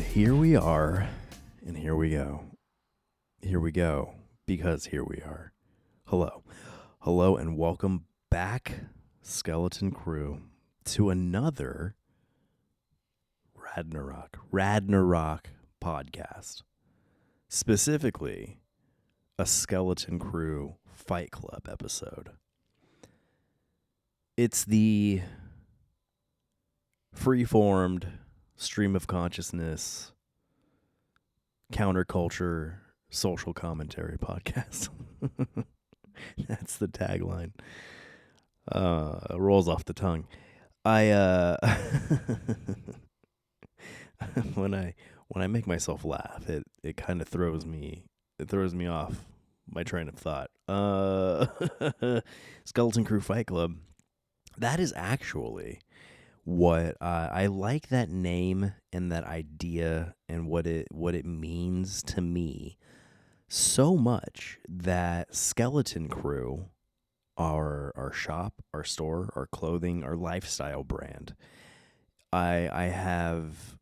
Here we are, and here we go. Here we go, because here we are. Hello. Hello, and welcome back, Skeleton Crew, to another Radnarok podcast. Specifically, a Skeleton Crew Fight Club episode. It's the free-formed stream of consciousness, counterculture, social commentary podcast. That's the tagline. It rolls off the tongue. When I make myself laugh, it kind of throws me off my train of thought. Skeleton Crew Fight Club. That is actually what I like, that name and that idea and what it means to me so much that Skeleton Crew, our shop, our store, our clothing, our lifestyle brand, I have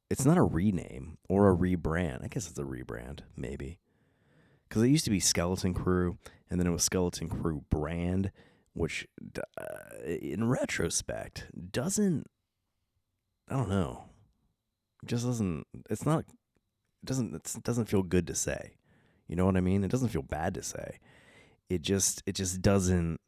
it's not a rename or a rebrand. I guess it's a rebrand, maybe, because it used to be Skeleton Crew and then it was Skeleton Crew brand, which in retrospect doesn't feel good to say. You know what I mean? It doesn't feel bad to say. It just doesn't,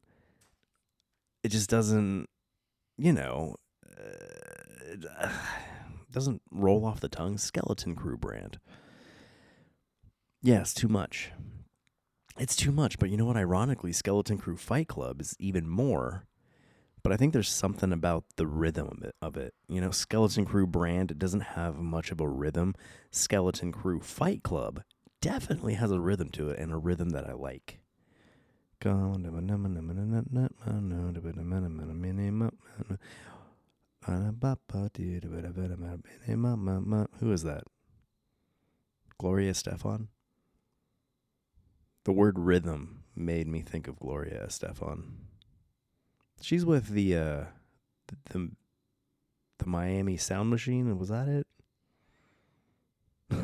doesn't roll off the tongue. Skeleton Crew brand. Yeah, it's too much. It's too much, but you know what? Ironically, Skeleton Crew Fight Club is even more. But I think there's something about the rhythm of it. You know, Skeleton Crew brand, it doesn't have much of a rhythm. Skeleton Crew Fight Club definitely has a rhythm to it, and a rhythm that I like. Who is that? Gloria Estefan? The word rhythm made me think of Gloria Estefan. She's with the Miami Sound Machine. Was that it? I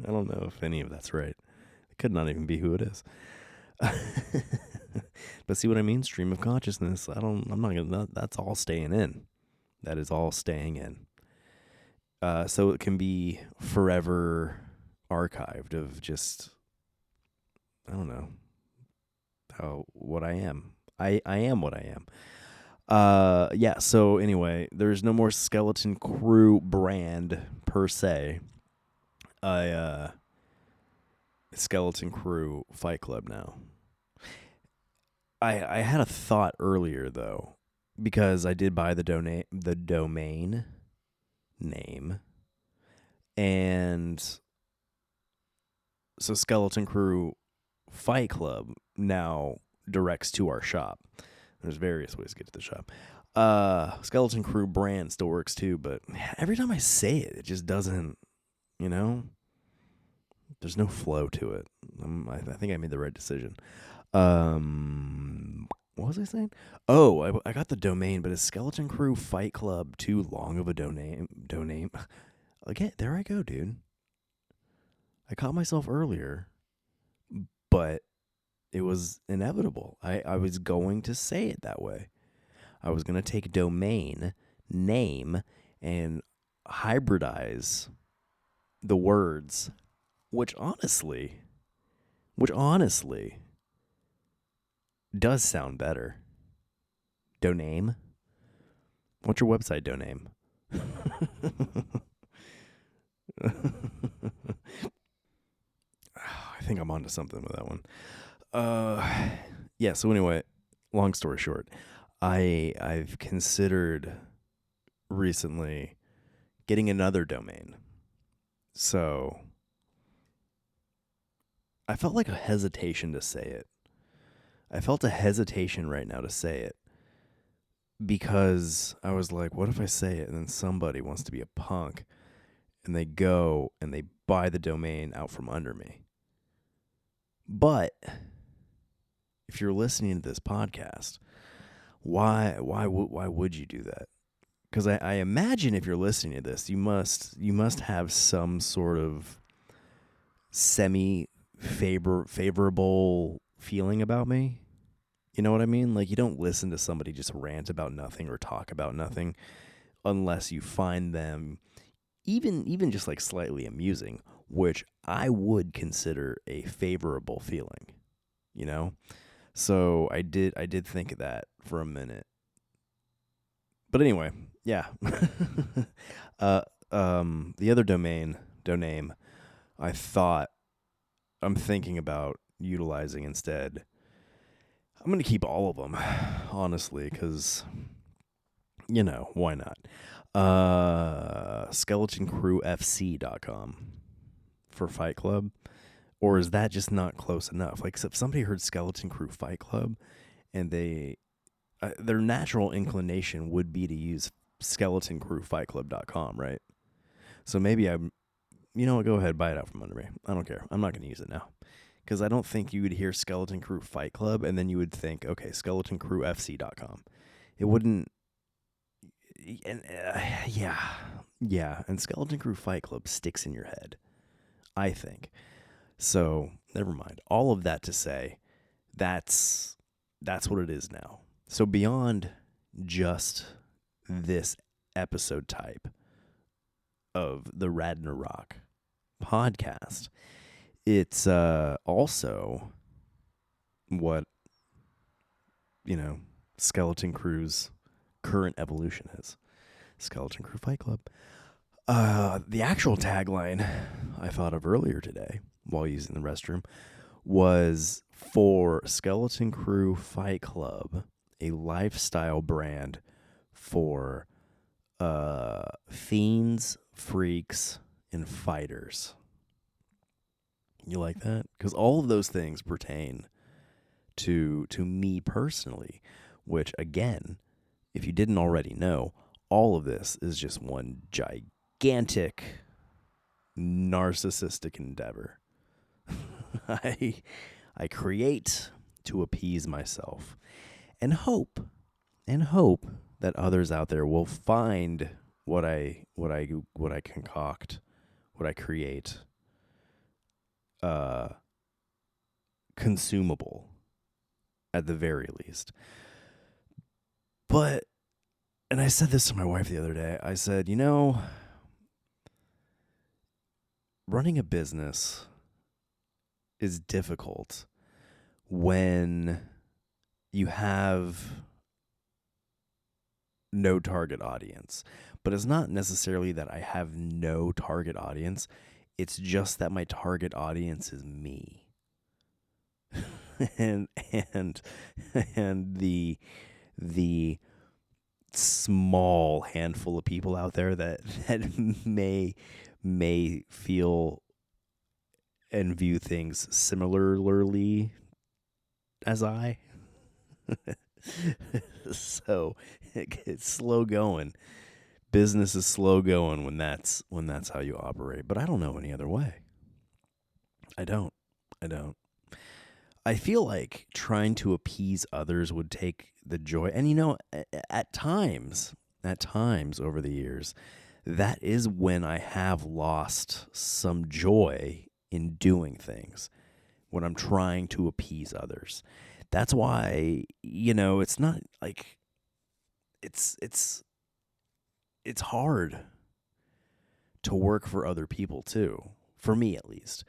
don't know if any of that's right. It could not even be who it is. But see what I mean? Stream of consciousness. That's all staying in. That is all staying in. So it can be forever archived of just, I don't know, what I am. I am what I am. Yeah, so anyway, there's no more Skeleton Crew brand per se. Skeleton Crew Fight Club now. I had a thought earlier though, because I did buy the domain name, and so Skeleton Crew Fight Club now directs to our shop. There's various ways to get to the shop. Skeleton Crew brand still works too, but every time I say it, it just doesn't, there's no flow to it. I think I made the right decision. What was I saying? Oh, I got the domain, but is Skeleton Crew Fight Club too long of a domain? Again, there I go, dude. I caught myself earlier, but it was inevitable. I was going to say it that way. I was going to take domain name and hybridize the words, which honestly does sound better. Doname? What's your website, Doname? I think I'm onto something with that one. Yeah, so anyway, long story short, I've considered recently getting another domain. So I felt like a hesitation to say it. I felt a hesitation right now to say it, because I was like, what if I say it and then somebody wants to be a punk and they go and they buy the domain out from under me? But if you're listening to this podcast, why would you do that? because I imagine if you're listening to this, you must have some sort of semi favorable feeling about me. You know what I mean? Like, you don't listen to somebody just rant about nothing or talk about nothing unless you find them even just like slightly amusing, which I would consider a favorable feeling, you know? So I did think of that for a minute. But anyway, yeah. The other domain I'm thinking about utilizing instead. I'm going to keep all of them, honestly, cuz why not? SkeletonCrewFC.com for Fight Club. Or is that just not close enough? Like, if somebody heard Skeleton Crew Fight Club and their natural inclination would be to use SkeletonCrewFightClub.com, right? So maybe go ahead, buy it out from under me. I don't care. I'm not going to use it now. Because I don't think you would hear Skeleton Crew Fight Club and then you would think, okay, SkeletonCrewFC.com. It wouldn't. And yeah. And Skeleton Crew Fight Club sticks in your head, I think. So never mind. All of that to say, that's what it is now. So beyond just this episode type of the Radnarok podcast, it's also what Skeleton Crew's current evolution is. Skeleton Crew Fight Club. The actual tagline I thought of earlier today while using the restroom was for Skeleton Crew Fight Club, a lifestyle brand for fiends, freaks, and fighters. You like that? Because all of those things pertain to me personally, which, again, if you didn't already know, all of this is just one gigantic narcissistic endeavor. I create to appease myself and hope that others out there will find what I concoct, what I create, consumable at the very least. But, and I said this to my wife the other day, I said, running a business is difficult when you have no target audience. But it's not necessarily that I have no target audience. It's just that my target audience is me. and the small handful of people out there that may feel and view things similarly as I. So it's slow going. Business is slow going when that's how you operate. But I don't know any other way. I don't. I feel like trying to appease others would take the joy. And at times over the years, that is when I have lost some joy in doing things, when I'm trying to appease others. That's why, it's not like it's hard to work for other people too, for me at least,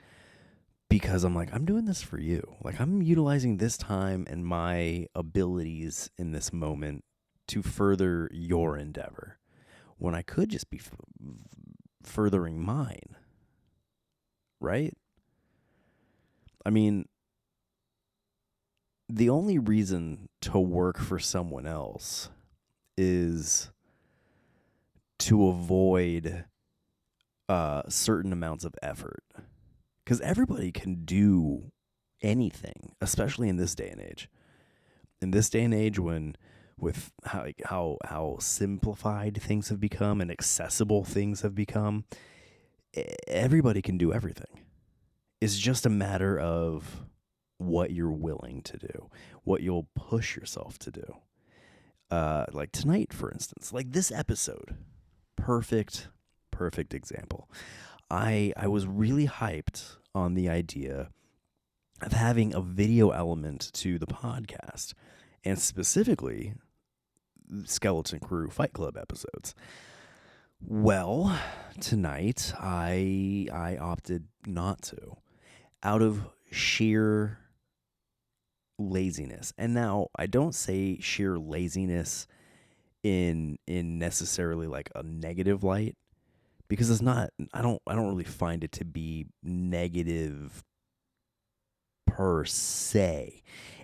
because I'm like, I'm doing this for you. Like, I'm utilizing this time and my abilities in this moment to further your endeavor, when I could just be furthering mine, right? I mean, the only reason to work for someone else is to avoid certain amounts of effort. Because everybody can do anything, especially in this day and age. In this day and age, when with how simplified things have become and accessible things have become, everybody can do everything. It's just a matter of what you're willing to do, what you'll push yourself to do. Like tonight, for instance, like this episode, perfect example. I was really hyped on the idea of having a video element to the podcast, and specifically Skeleton Crue Fight Club episodes. Well, tonight I opted not to, out of sheer laziness. And now I don't say sheer laziness in necessarily like a negative light, because it's not. I don't really find it to be negative per se.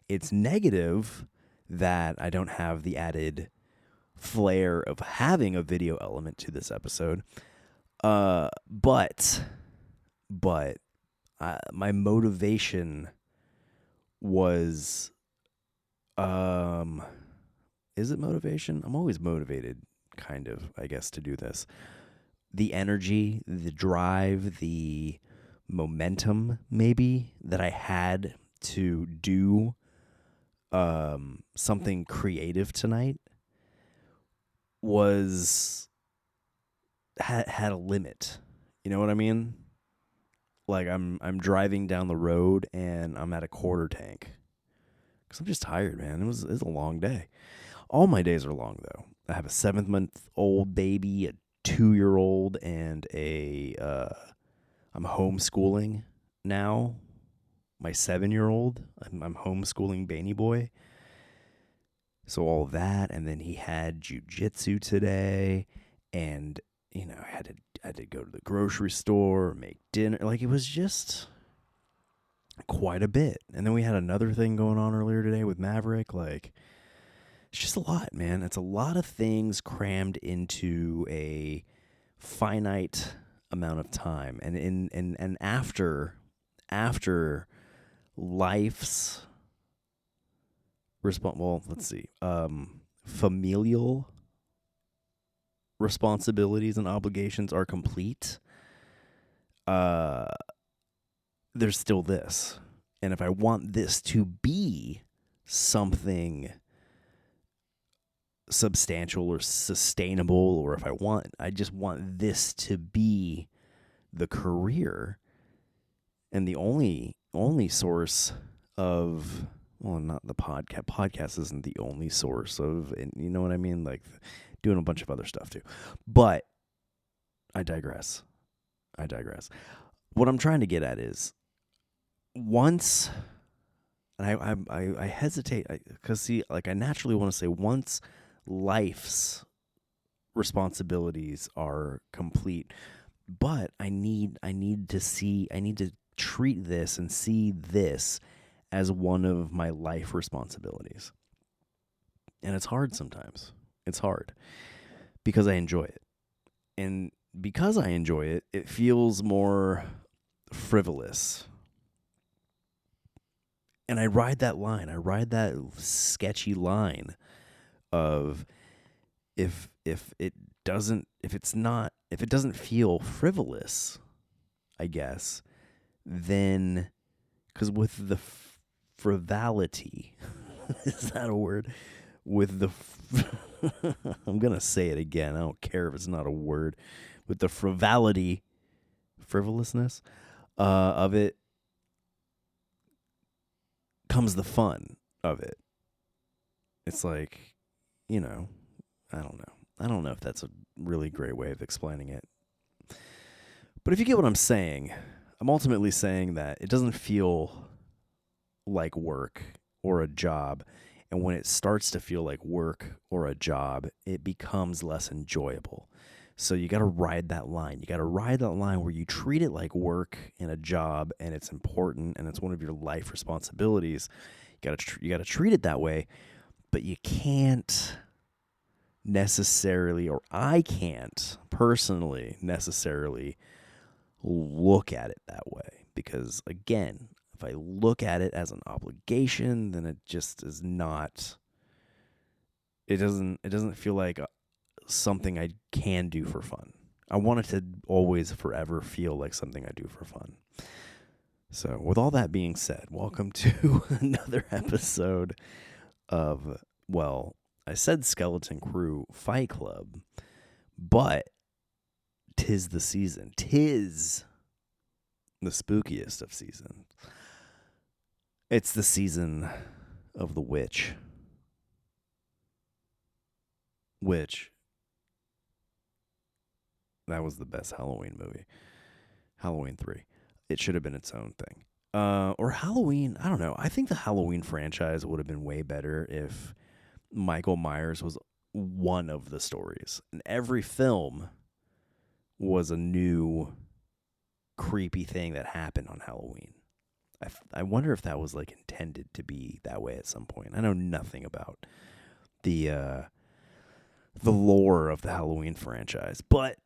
It's negative that I don't have the added flair of having a video element to this episode. But my motivation was, is it motivation? I'm always motivated, kind of, I guess, to do this. The energy, the drive, the momentum, maybe, that I had to do something creative tonight had a limit. You know what I mean? Like I'm driving down the road and I'm at a quarter tank because I'm just tired, man. It was a long day. All my days are long though. I have a 7-month-old baby, a 2-year-old, and I'm homeschooling now. My 7-year-old, I'm homeschooling Baney Boy. So all that, and then he had Jiu-Jitsu today, and I had to go to the grocery store, make dinner. Like, it was just quite a bit. And then we had another thing going on earlier today with Maverick. Like, it's just a lot, man. It's a lot of things crammed into a finite amount of time. And after life's familial responsibilities and obligations are complete, there's still this. And if I want this to be something substantial or sustainable, or if I just want this to be the career and the only source of, well, not the podcast. Podcast isn't the only source of, you know what I mean? Like, doing a bunch of other stuff too. But I digress. What I'm trying to get at is, once, and I hesitate, because see, like, I naturally want to say once life's responsibilities are complete, but I need to treat this and see this as one of my life responsibilities. And it's hard sometimes. It's hard because I enjoy it. And because I enjoy it, it feels more frivolous. And I ride that line. I ride that sketchy line of if it doesn't feel frivolous, I guess, then, because with the frivolity, is that a word? With the I'm gonna say it again. I don't care if it's not a word. With the frivolousness of it comes the fun of it. It's like, I don't know. I don't know if that's a really great way of explaining it. But if you get what I'm saying, I'm ultimately saying that it doesn't feel like work or a job. And when it starts to feel like work or a job, it becomes less enjoyable. So you got to ride that line. You got to ride that line where you treat it like work and a job, and it's important, and it's one of your life responsibilities. You got to treat it that way, but you can't necessarily, or I can't personally necessarily look at it that way, because again, if I look at it as an obligation, then it just is not. It doesn't feel like something I can do for fun. I want it to always forever feel like something I do for fun. So with all that being said, welcome to another episode of, well, I said Skeleton Crew Fight Club, but 'tis the season. 'Tis the spookiest of seasons. It's the season of the witch. Which, that was the best Halloween movie. Halloween 3. It should have been its own thing. Or Halloween, I don't know. I think the Halloween franchise would have been way better if Michael Myers was one of the stories. And every film was a new creepy thing that happened on Halloween. I wonder if that was like intended to be that way at some point. I know nothing about the lore of the Halloween franchise, but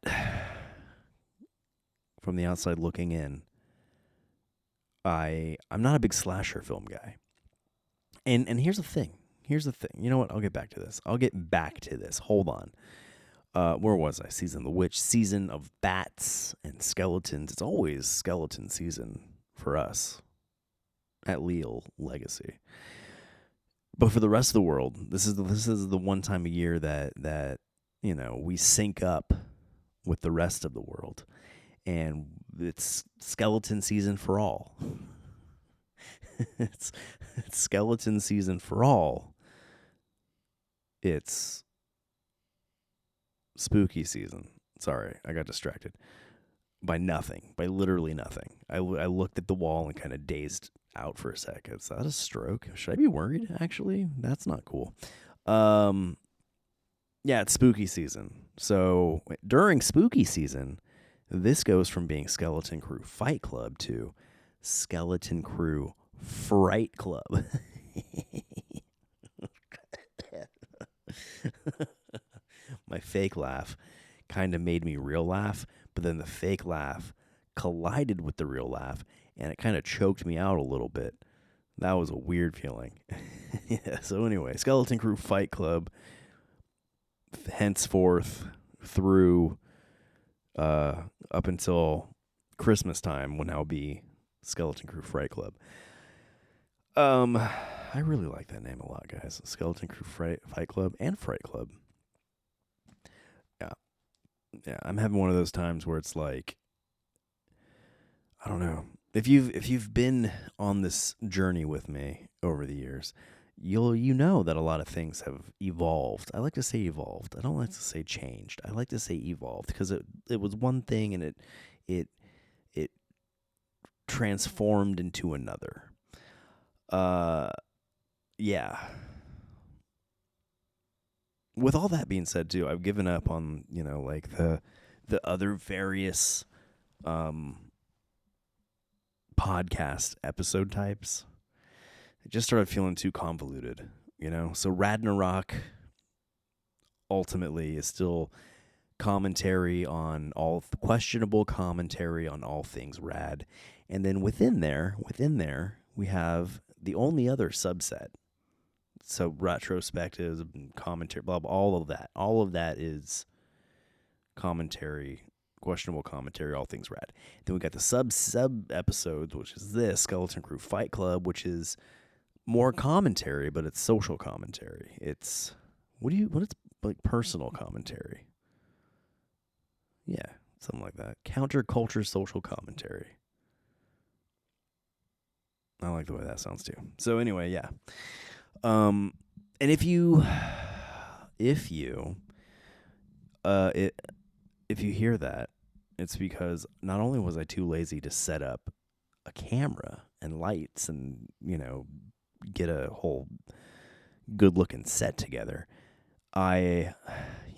from the outside looking in, I'm not a big slasher film guy. And here's the thing. You know what? I'll get back to this. Hold on. Where was I? Season of the Witch, season of bats and skeletons. It's always skeleton season for us at Leal Legacy. But for the rest of the world, this is the one time a year that we sync up with the rest of the world, and it's skeleton season for all. it's skeleton season for all. It's spooky season. Sorry, I got distracted by literally nothing. I looked at the wall and kind of dazed out for a sec. Is that a stroke? Should I be worried? Actually, that's not cool. Yeah, it's spooky season. So during spooky season, this goes from being Skeleton Crew Fight Club to Skeleton Crew Fright Club. My fake laugh kind of made me real laugh, but then the fake laugh collided with the real laugh, and it kind of choked me out a little bit. That was a weird feeling. Yeah, so anyway, Skeleton Crew Fight Club, henceforth through up until Christmas time, will now be Skeleton Crew Fright Club. I really like that name a lot, guys. Skeleton Crew Fight Club and Fright Club. Yeah, I'm having one of those times where it's like, I don't know. If you've been on this journey with me over the years, you know that a lot of things have evolved. I like to say evolved. I don't like to say changed. I like to say evolved because it was one thing and it transformed into another. Yeah. With all that being said, too, I've given up on, like the other various podcast episode types. It just started feeling too convoluted, So Radnarok ultimately is still commentary on questionable commentary on all things rad. And then within there, we have the only other subset. So retrospectives, commentary, blah, blah, all of that is commentary, questionable commentary, all things rad. Then we got the sub episodes, which is this Skeleton Crew Fight Club, which is more commentary, but it's social commentary. It's what is like personal commentary? Yeah, something like that. Counterculture social commentary. I like the way that sounds too. So anyway, yeah. And if you hear that, it's because not only was I too lazy to set up a camera and lights and, get a whole good looking set together. You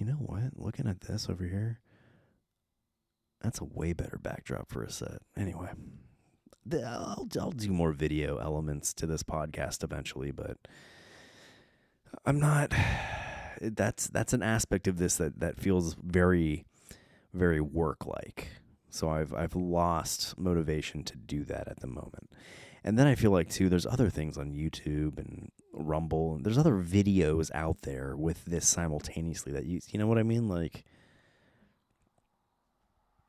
know what? Looking at this over here, that's a way better backdrop for a set. Anyway, I'll do more video elements to this podcast eventually, but I'm not. That's an aspect of this that feels very, very work-like. So I've lost motivation to do that at the moment. And then I feel like too, there's other things on YouTube and Rumble, and there's other videos out there with this simultaneously that you know what I mean? Like,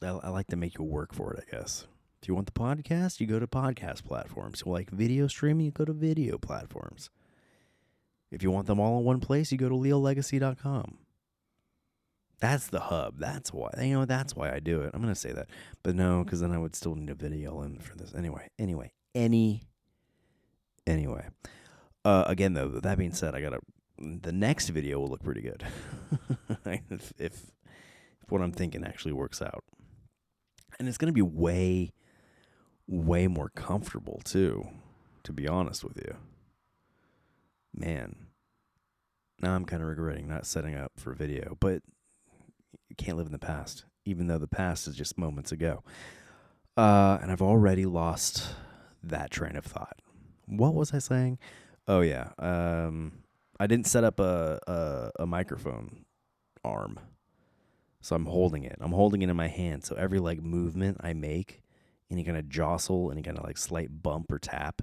I like to make you work for it, I guess. If you want the podcast, you go to podcast platforms. You like video streaming, you go to video platforms. If you want them all in one place, you go to leallegacy.com. That's the hub. That's why. That's why I do it. I'm going to say that. But no, because then I would still need a video in for this. Anyway. Again, though, that being said, the next video will look pretty good. if what I'm thinking actually works out. And it's going to be way, way more comfortable, too, to be honest with you. Man. Now I'm kind of regretting not setting up for video, but you can't live in the past, even though the past is just moments ago. And I've already lost that train of thought. What was I saying? Oh, yeah. I didn't set up a microphone arm. So I'm holding it. I'm holding it in my hand. So every movement I make, any kind of jostle, any kind of slight bump or tap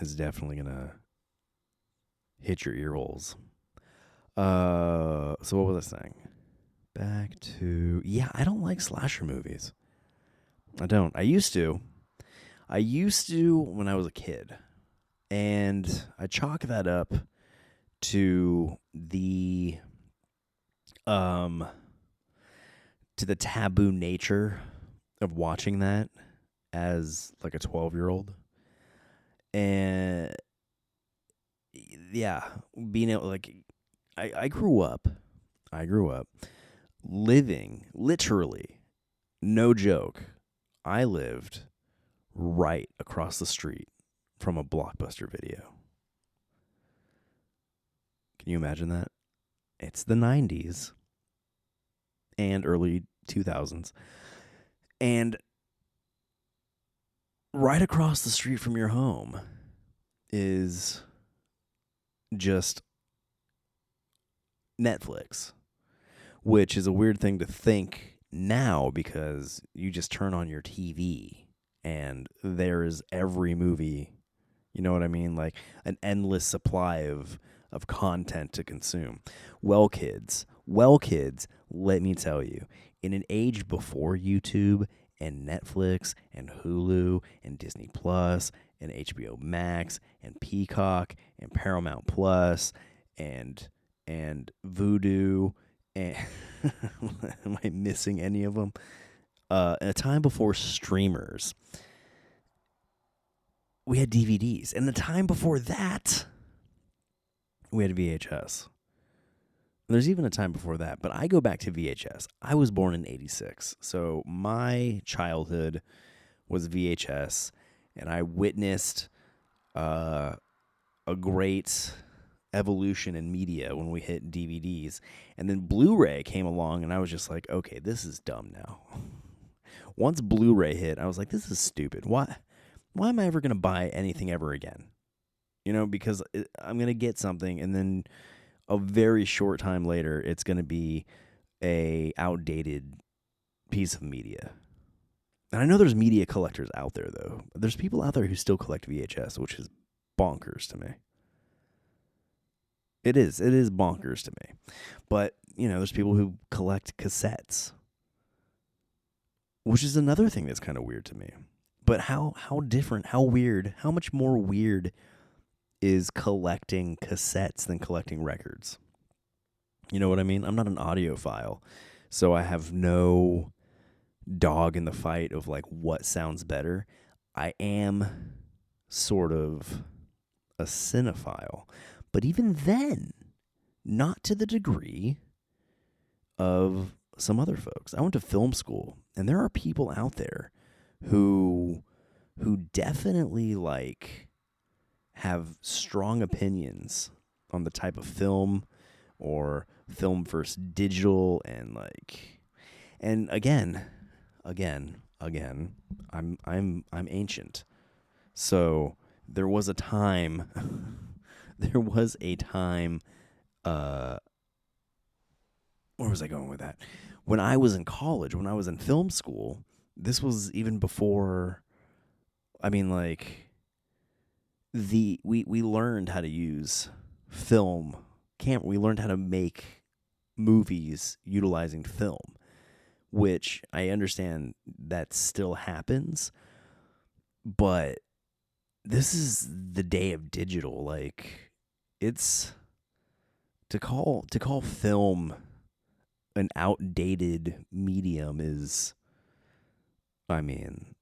is definitely gonna hit your ear holes. So what was I saying? Back to I don't like slasher movies. I don't. I used to when I was a kid. And I chalk that up to the taboo nature of watching that as a 12-year-old. And being able I grew up living, literally, no joke, I lived right across the street from a Blockbuster Video. Can you imagine that? It's the 90s and early 2000s. And right across the street from your home is just Netflix, which is a weird thing to think now because you just turn on your TV and there is every movie, you know what I mean? An endless supply of content to consume. Well, kids, let me tell you, in an age before YouTube and Netflix and Hulu and Disney Plus and HBO Max and Peacock and Paramount Plus and Vudu and am I missing any of them? In a time before streamers, we had DVDs. And the time before that, we had VHS. There's even a time before that, but I go back to VHS. I was born in 86, so my childhood was VHS, and I witnessed a great evolution in media when we hit DVDs. And then Blu-ray came along, and I was just like, okay, this is dumb now. Once Blu-ray hit, I was like, this is stupid. Why am I ever going to buy anything ever again? Because I'm going to get something, and then a very short time later, it's going to be a outdated piece of media. And I know there's media collectors out there, though. There's people out there who still collect VHS, which is bonkers to me. It is bonkers to me. But, there's people who collect cassettes, which is another thing that's kind of weird to me. But how different, how weird, how much more weird is collecting cassettes than collecting records? You know what I mean? I'm not an audiophile, so I have no dog in the fight of what sounds better. I am sort of a cinephile, but even then, not to the degree of some other folks. I went to film school, and there are people out there who definitely have strong opinions on the type of film or film versus digital and again I'm ancient. So there was a time where was I going with that? When I was in college, when I was in film school, this was even before, we learned how to use film camera. We learned how to make movies utilizing film, which I understand that still happens, but this is the day of digital. it's to call film an outdated medium is, I mean,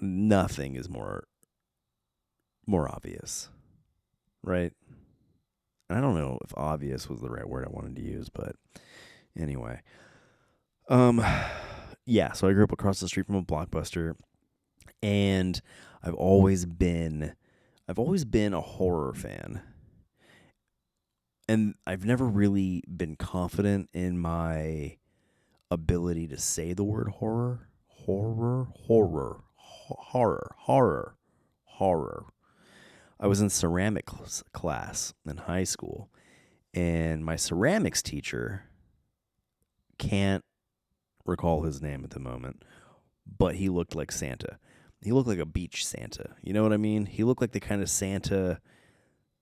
nothing is more obvious, right? And I don't know if obvious was the right word I wanted to use, but anyway. Yeah, so I grew up across the street from a Blockbuster, and I've always been a horror fan. And I've never really been confident in my ability to say the word horror. Horror. I was in ceramics class in high school, and my ceramics teacher, can't recall his name at the moment, but he looked like Santa. He looked like a beach Santa. You know what I mean? He looked like the kind of Santa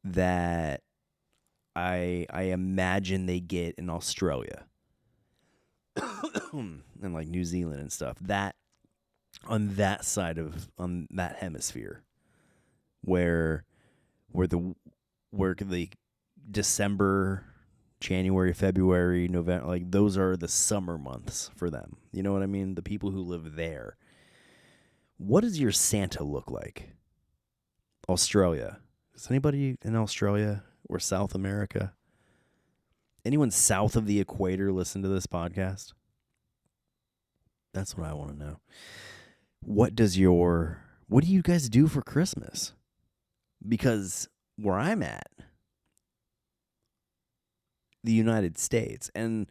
that I imagine they get in Australia and like New Zealand and stuff. That on that hemisphere where the December, January, February, November, like those are the summer months for them. You know what I mean? The people who live there. What does your Santa look like? Australia. Is anybody in Australia or South America? Anyone south of the equator listen to this podcast? That's what I want to know. What do you guys do for Christmas? Because where I'm at, the United States, and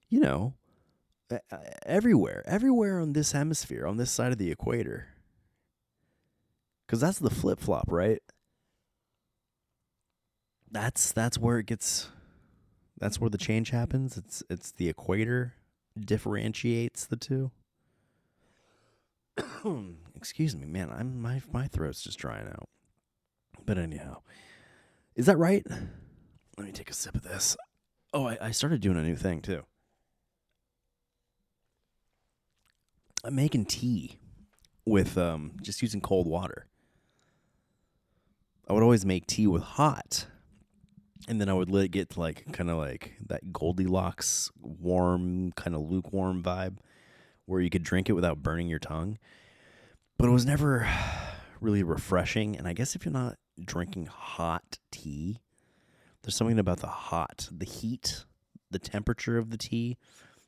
you know, everywhere on this hemisphere, on this side of the equator, because that's the flip flop, right? That's where it gets. That's where the change happens. It's the equator differentiates the two. Excuse me, man. My throat's just drying out. But anyhow, is that right? Let me take a sip of this. Oh, I started doing a new thing too. I'm making tea with just using cold water. I would always make tea with hot, and then I would let it get to like kind of like that Goldilocks warm, kind of lukewarm vibe where you could drink it without burning your tongue. But it was never really refreshing, and I guess if you're not drinking hot tea, there's something about the heat, the temperature of the tea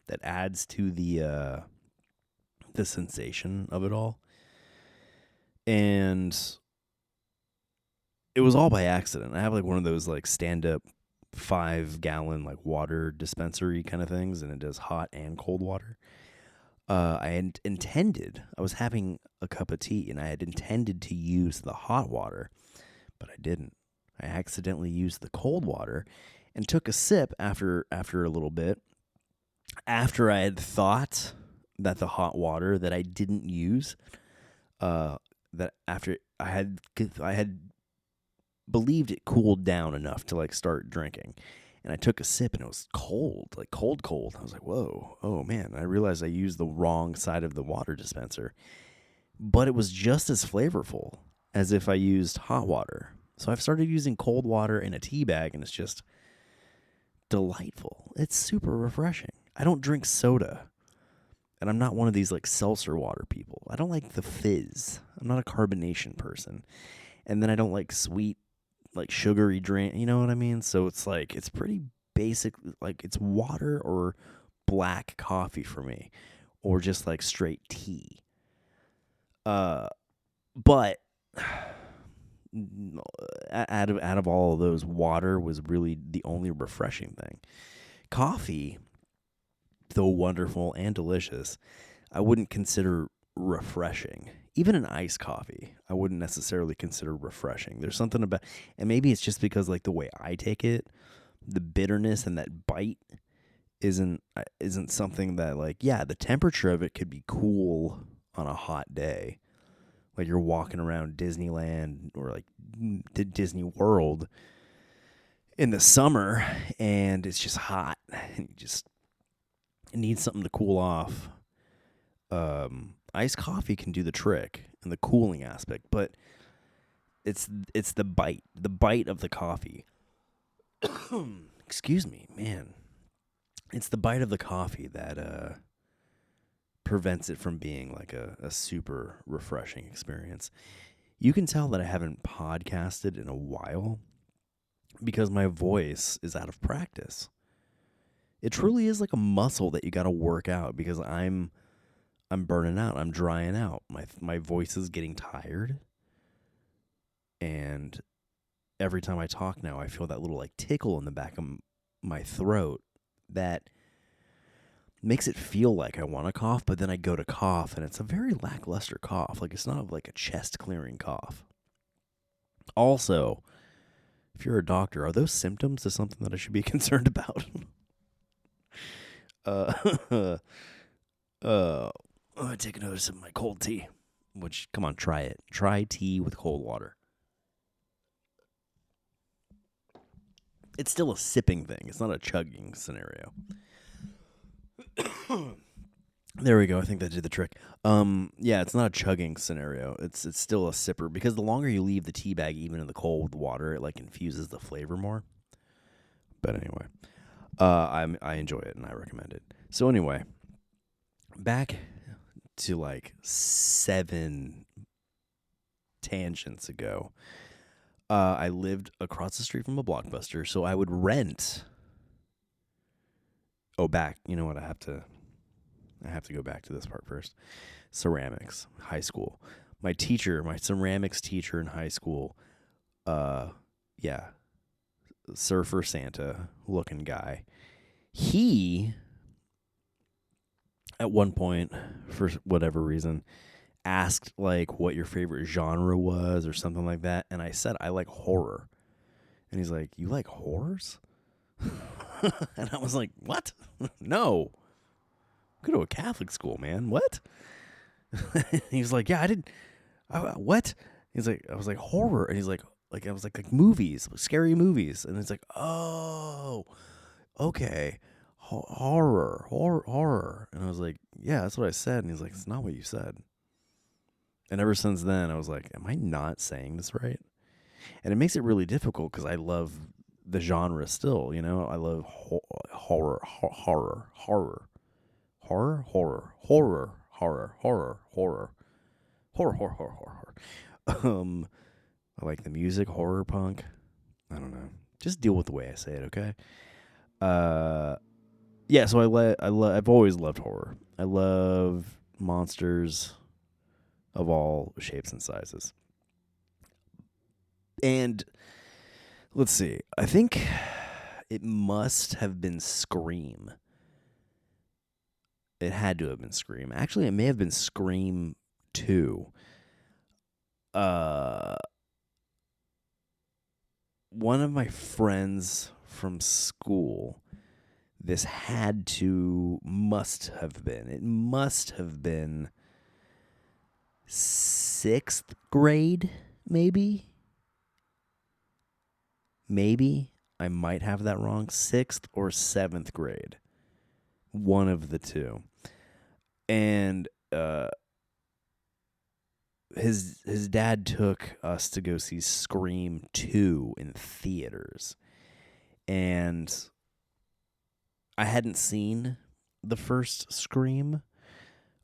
that adds to the sensation of it all. And it was all by accident. I have like one of those like stand-up 5-gallon like water dispensary kind of things, and it does hot and cold water. I was having a cup of tea, and I had intended to use the hot water, but I didn't. I accidentally used the cold water and took a sip after a little bit, after I had thought that the hot water that I didn't use, that after I had believed it cooled down enough to like start drinking. And I took a sip, and it was cold, like cold. I was like, whoa, oh man. I realized I used the wrong side of the water dispenser. But it was just as flavorful as if I used hot water. So I've started using cold water in a tea bag, and it's just delightful. It's super refreshing. I don't drink soda, and I'm not one of these like seltzer water people. I don't like the fizz. I'm not a carbonation person. And then I don't like sweet, like sugary drink, you know what I mean? So it's like, it's pretty basic, like it's water or black coffee for me, or just like straight tea. But out of all of those, water was really the only refreshing thing. Coffee, though wonderful and delicious, I wouldn't consider refreshing. Even an iced coffee, I wouldn't necessarily consider refreshing. There's something about, and maybe it's just because like the way I take it, the bitterness and that bite isn't something that like, yeah, the temperature of it could be cool on a hot day. Like you're walking around Disneyland or like Disney World in the summer, and it's just hot, and you just need something to cool off. Iced coffee can do the trick and the cooling aspect, but it's the bite of the coffee. Excuse me, man. It's the bite of the coffee that prevents it from being like a super refreshing experience. You can tell that I haven't podcasted in a while because my voice is out of practice. It truly is like a muscle that you got to work out because I'm burning out. I'm drying out. My voice is getting tired. And every time I talk now, I feel that little like tickle in the back of my throat that makes it feel like I want to cough, but then I go to cough and it's a very lackluster cough. Like it's not like a chest clearing cough. Also, if you're a doctor, are those symptoms of something that I should be concerned about? I take a notice of my cold tea. Which, come on, try it. Try tea with cold water. It's still a sipping thing. It's not a chugging scenario. There we go. I think that did the trick. Yeah, it's not a chugging scenario. It's still a sipper because the longer you leave the tea bag even in the cold water, it like infuses the flavor more. But anyway, I enjoy it and I recommend it. So anyway, back to like 7 tangents ago. I lived across the street from a Blockbuster, so I would rent. Oh, back. You know what? I have to go back to this part first. Ceramics, high school. My ceramics teacher in high school, Surfer Santa looking guy. He, at one point, for whatever reason, asked like what your favorite genre was or something like that, and I said I like horror. And he's like, "You like horrors?" And I was like, "What? No. Go to a Catholic school, man. What?" He was like, "Yeah, I didn't. What?" He's like, "I was like horror," and he's like I was like movies, scary movies, and it's like, "Oh, okay, horror," and I was like, "Yeah, that's what I said," and he's like, "It's not what you said." And ever since then, I was like, "Am I not saying this right?" And it makes it really difficult because I love the genre still. You know, I love horror. I like the music, horror punk. I don't know. Just deal with the way I say it, okay? Yeah. So I've always loved horror. I love monsters of all shapes and sizes. And let's see. I think it must have been Scream. It had to have been Scream. Actually, it may have been Scream 2. One of my friends from school, it must have been 6th grade, maybe. I might have that wrong. 6th or 7th grade. One of the two. And his dad took us to go see Scream 2 in theaters. And I hadn't seen the first Scream.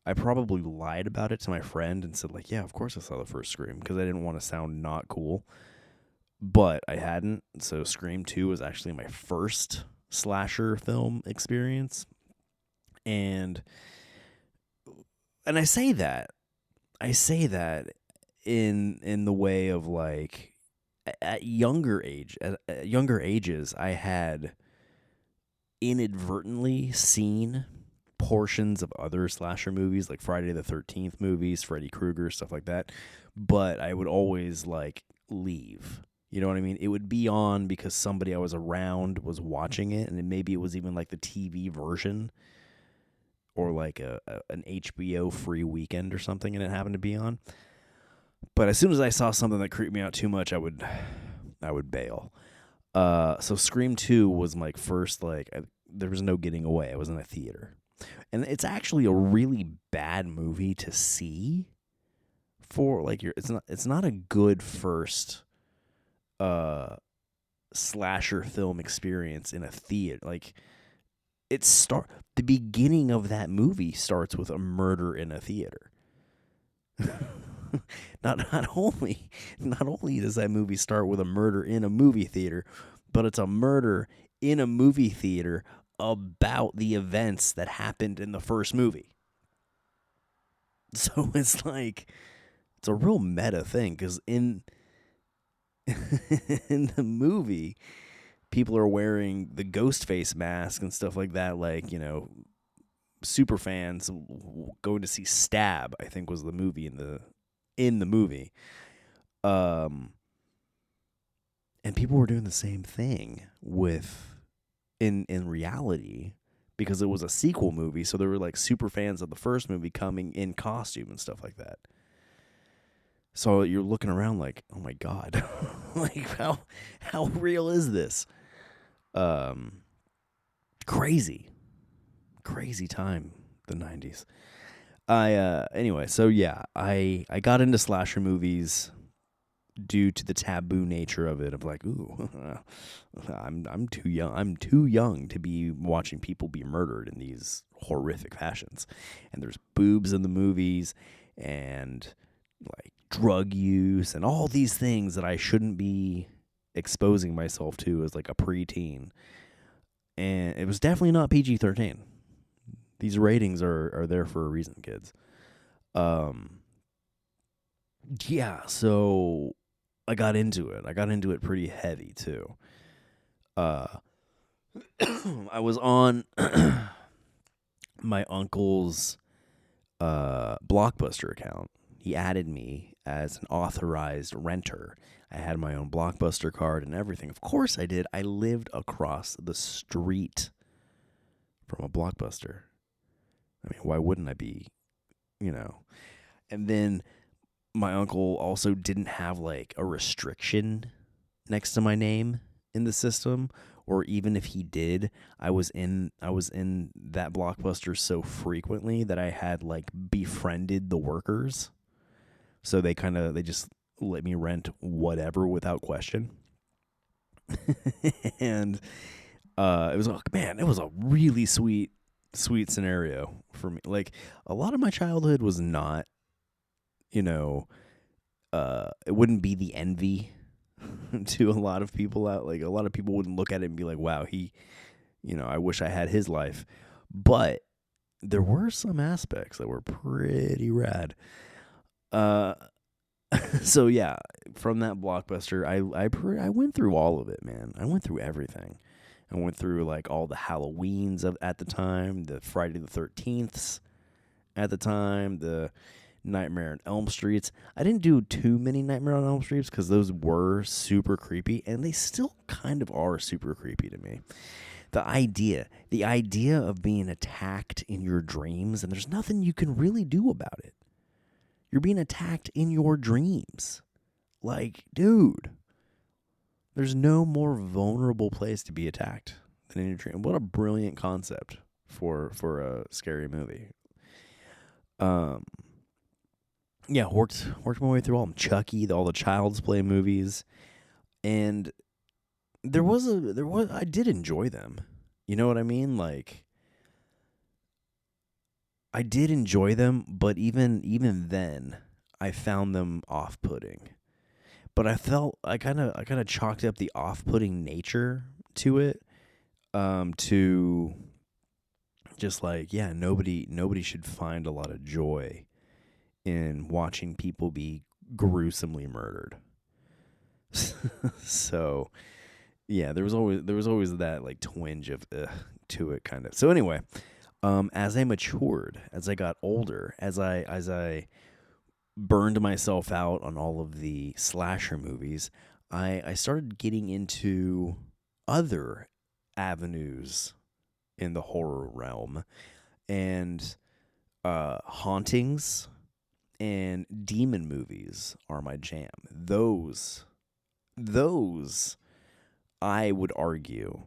I probably lied about it to my friend and said, like, yeah, of course I saw the first Scream because I didn't want to sound not cool. But I hadn't. So Scream 2 was actually my first slasher film experience. And I say that in the way of like at younger ages I had inadvertently seen portions of other slasher movies like Friday the 13th movies, Freddy Krueger, stuff like that, but I would always like leave. You know what I mean? It would be on because somebody I was around was watching it, and maybe it was even like the TV version or like an HBO free weekend or something, and it happened to be on. But as soon as I saw something that creeped me out too much, I would bail. So Scream 2 was my first, like, there was no getting away. I was in a theater. And it's actually a really bad movie to see for like it's not a good first slasher film experience in a theater. Like the beginning of that movie starts with a murder in a theater. not only does that movie start with a murder in a movie theater, but it's a murder in a movie theater about the events that happened in the first movie. So it's like it's a real meta thing because in in the movie, people are wearing the ghost face mask and stuff like that. Like, super fans going to see Stab, I think was the movie in the movie. And people were doing the same thing in reality because it was a sequel movie, so there were like super fans of the first movie coming in costume and stuff like that. So you're looking around like, oh my God, like how real is this? Crazy time, the 90s. Anyway, so yeah, I got into slasher movies due to the taboo nature of it, of like, ooh, I'm too young. I'm too young to be watching people be murdered in these horrific fashions. And there's boobs in the movies and like drug use and all these things that I shouldn't be exposing myself to as like a preteen. And it was definitely not PG-13. These ratings are there for a reason, kids. Yeah, so I got into it. I got into it pretty heavy too. I was on my uncle's Blockbuster account. He added me as an authorized renter. I had my own Blockbuster card and everything. Of course I did. I lived across the street from a Blockbuster. I mean, why wouldn't I be, And then my uncle also didn't have like a restriction next to my name in the system, or even if he did, I was in that Blockbuster so frequently that I had like befriended the workers. So they just let me rent whatever without question. And it was a really sweet scenario for me. Like, a lot of my childhood was not, it wouldn't be the envy to a lot of people out. Like, a lot of people wouldn't look at it and be like, wow, I wish I had his life. But there were some aspects that were pretty rad. So yeah, from that Blockbuster, I went through all of it, man. I went through everything. I went through like all the Halloweens at the time, the Friday the 13ths at the time, the Nightmare on Elm Streets. I didn't do too many Nightmare on Elm Streets because those were super creepy, and they still kind of are super creepy to me. The idea of being attacked in your dreams, and there's nothing you can really do about it. You're being attacked in your dreams. Like, dude, there's no more vulnerable place to be attacked than in your dream. What a brilliant concept for a scary movie. Yeah, worked my way through all of them. Chucky, all the Child's Play movies, and I did enjoy them. You know what I mean? Like, I did enjoy them, but even then, I found them off-putting. But I kind of chalked up the off-putting nature to it, to just like, yeah, nobody should find a lot of joy in watching people be gruesomely murdered. So, yeah, there was always that like twinge of to it, kind of. So anyway, as I matured, as I got older, as I burned myself out on all of the slasher movies, I started getting into other avenues in the horror realm, and hauntings and demon movies are my jam. Those I would argue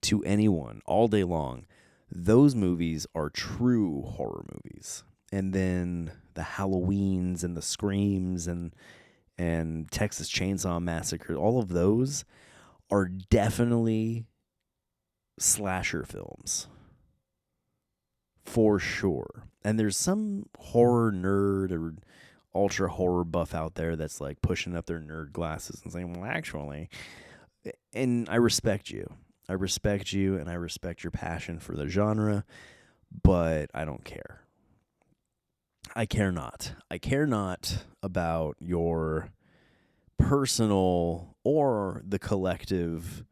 to anyone all day long, those movies are true horror movies. and then the Halloweens and the Screams and Texas Chainsaw Massacre, all of those are definitely slasher films. For sure. And there's some horror nerd or ultra horror buff out there that's like pushing up their nerd glasses and saying, well, actually, and I respect you. I respect you and I respect your passion for the genre, but I don't care. I care not. I care not about your personal or the collective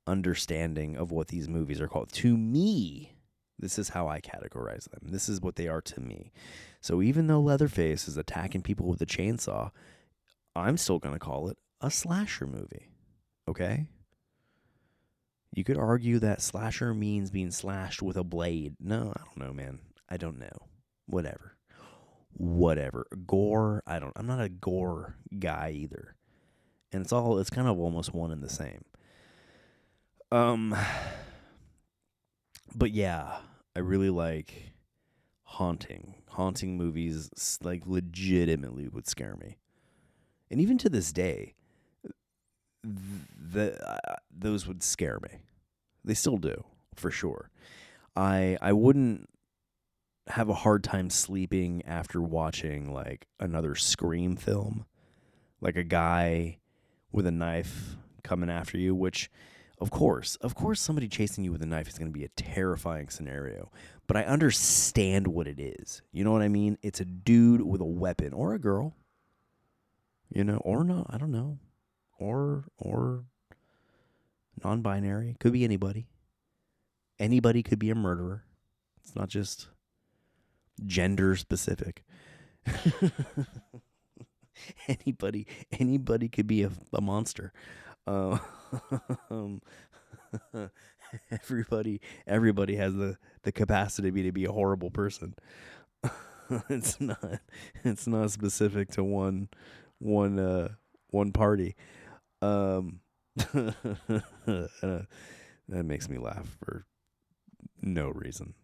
understanding of what these movies are called. To me, this is how I categorize them. This is what they are to me. So even though Leatherface is attacking people with a chainsaw, I'm still going to call it a slasher movie. Okay? You could argue that slasher means being slashed with a blade. No, I don't know, man. I don't know. Whatever. Gore, I'm not a gore guy either. And it's kind of almost one and the same. But yeah, I really like haunting movies. Like legitimately would scare me, and even to this day, those would scare me. They still do, for sure. I wouldn't have a hard time sleeping after watching like another Scream film, like a guy with a knife coming after you, which of course somebody chasing you with a knife is going to be a terrifying scenario, but I understand what it is. You know what I mean? It's a dude with a weapon, or a girl, or not, I don't know, or non-binary, could be anybody. Anybody could be a murderer. It's not just gender specific. Anybody could be a monster. Everybody has the capacity to be a horrible person. It's not specific to one party. That makes me laugh for no reason.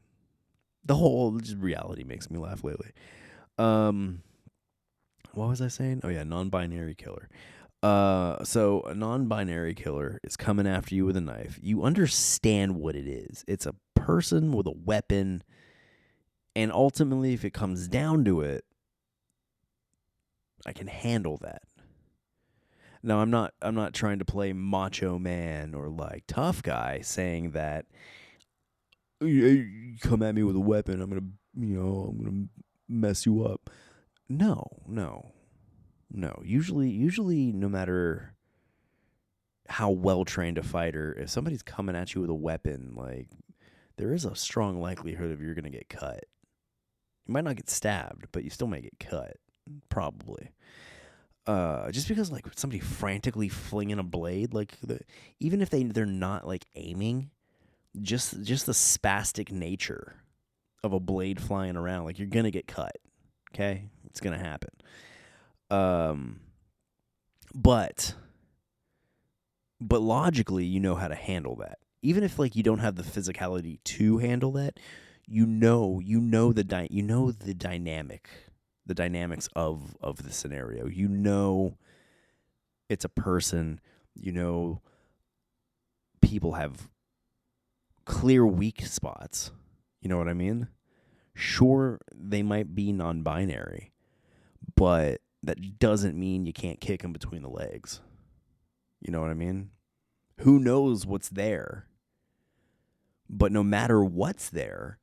The whole reality makes me laugh lately. What was I saying? Oh yeah, non-binary killer. So a non-binary killer is coming after you with a knife. You understand what it is. It's a person with a weapon, and ultimately, if it comes down to it, I can handle that. Now, I'm not trying to play macho man or like tough guy, saying that you come at me with a weapon, I'm gonna mess you up. No. Usually, no matter how well trained a fighter, if somebody's coming at you with a weapon, like there is a strong likelihood of you're gonna get cut. You might not get stabbed, but you still might get cut, probably. Just because like somebody frantically flinging a blade, like even if they're not like aiming, just the spastic nature of a blade flying around, like you're gonna get cut. Okay, it's gonna happen. But logically, you know how to handle that. Even if like you don't have the physicality to handle that, you know the dynamics of the scenario. You know it's a person. You know people have clear weak spots. You know what I mean? Sure, they might be non-binary, but that doesn't mean you can't kick them between the legs. You know what I mean? Who knows what's there? But no matter what's there,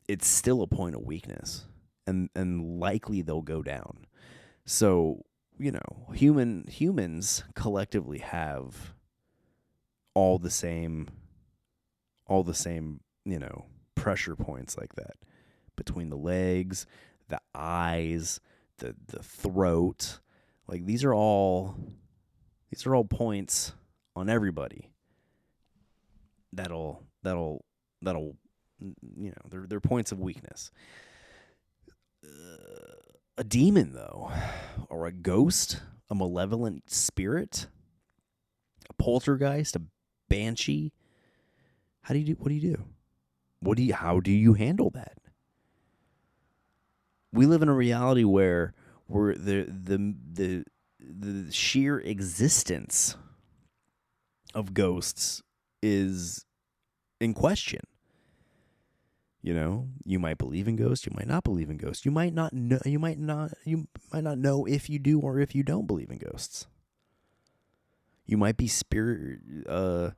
it's still a point of weakness, and likely they'll go down. So, humans collectively have all the same, pressure points like that between the legs, the eyes, the throat. Like these are all points on everybody that'll they're points of weakness. A demon, though, or a ghost, a malevolent spirit, a poltergeist, a banshee. What do you do? How do you handle that? We live in a reality where the sheer existence of ghosts is in question. You might believe in ghosts, you might not believe in ghosts. You might not know if you do or if you don't believe in ghosts. You might be spectrally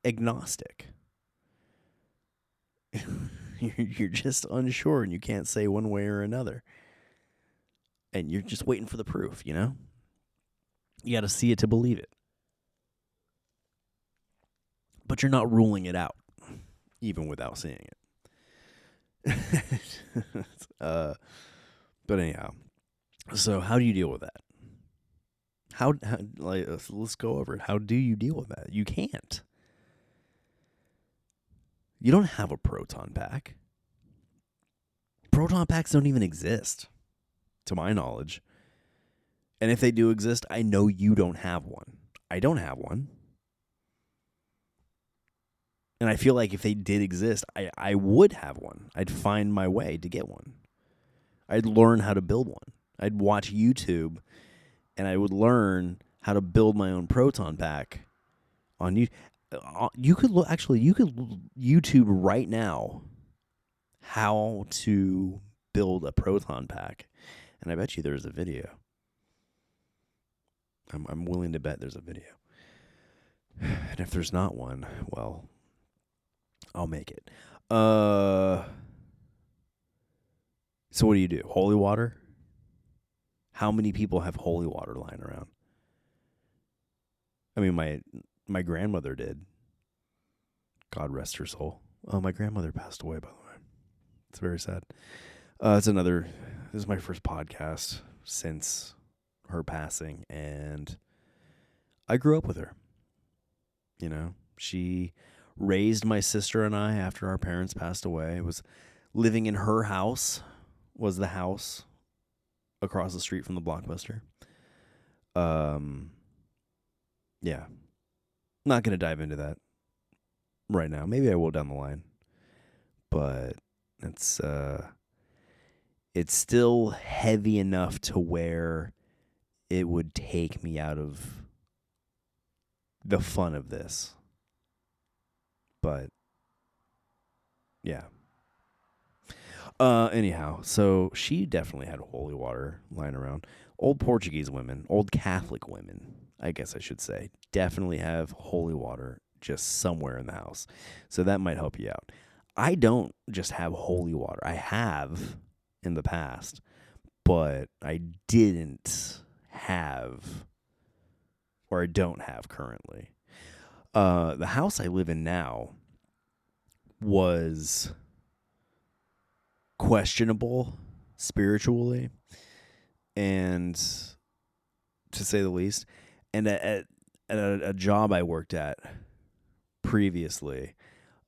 agnostic. You're just unsure and you can't say one way or another. And you're just waiting for the proof, You got to see it to believe it. But you're not ruling it out, even without seeing it. But anyhow, so how do you deal with that? How let's go over it. How do you deal with that? You can't. You don't have a proton pack. Proton packs don't even exist, to my knowledge. And if they do exist, I know you don't have one. I don't have one. And I feel like if they did exist, I would have one. I'd find my way to get one. I'd learn how to build one. I'd watch YouTube, and I would learn how to build my own proton pack on YouTube. You could YouTube right now how to build a proton pack, and I bet you there's a video. I'm willing to bet there's a video. And if there's not one, well, I'll make it. So what do you do? Holy water? How many people have holy water lying around? I mean, my grandmother did. God rest her soul. Oh, my grandmother passed away, by the way. It's very sad. This is my first podcast since her passing, and I grew up with her. She raised my sister and I after our parents passed away. Was living in her house, was the house across the street from the Blockbuster. Yeah. Not going to dive into that right now. Maybe I will down the line. But it's still heavy enough to where it would take me out of the fun of this. But yeah. Anyhow, so she definitely had holy water lying around. Old Portuguese women, old Catholic women, I guess I should say, definitely have holy water just somewhere in the house. So that might help you out. I don't just have holy water. I have in the past, but I didn't have, or I don't have currently. The house I live in now was questionable spiritually, and to say the least. And at a job I worked at previously,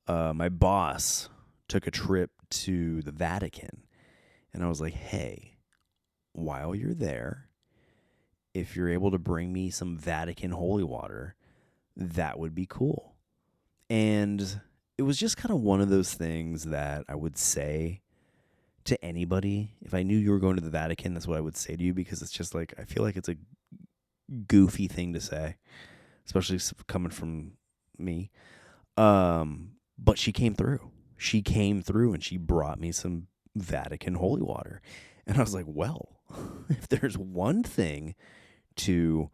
my boss took a trip to the Vatican, and I was like, hey, while you're there, if you're able to bring me some Vatican holy water, that would be cool. And it was just kind of one of those things that I would say to anybody. If I knew you were going to the Vatican, that's what I would say to you, because it's just like, I feel like it's a goofy thing to say, especially coming from me. But she came through. She came through and she brought me some Vatican holy water. And I was like, well, if there's one thing to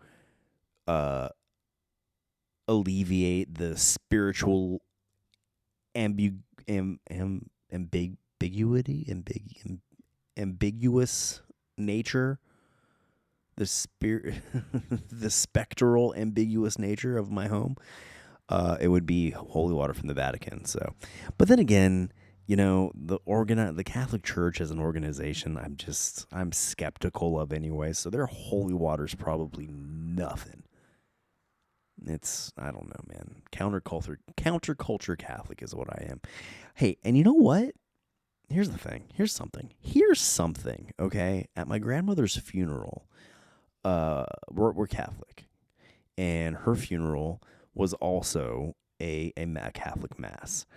alleviate the spiritual ambiguous nature, the spectral ambiguous nature of my home, it would be holy water from the Vatican. So, but then again, the Catholic Church as an organization, I'm skeptical of anyway. So their holy water's probably nothing. I don't know, man. Counterculture Catholic is what I am. Hey, and you know what? Here's the thing. Here's something. Okay, at my grandmother's funeral, we're Catholic, and her funeral was also a Catholic mass.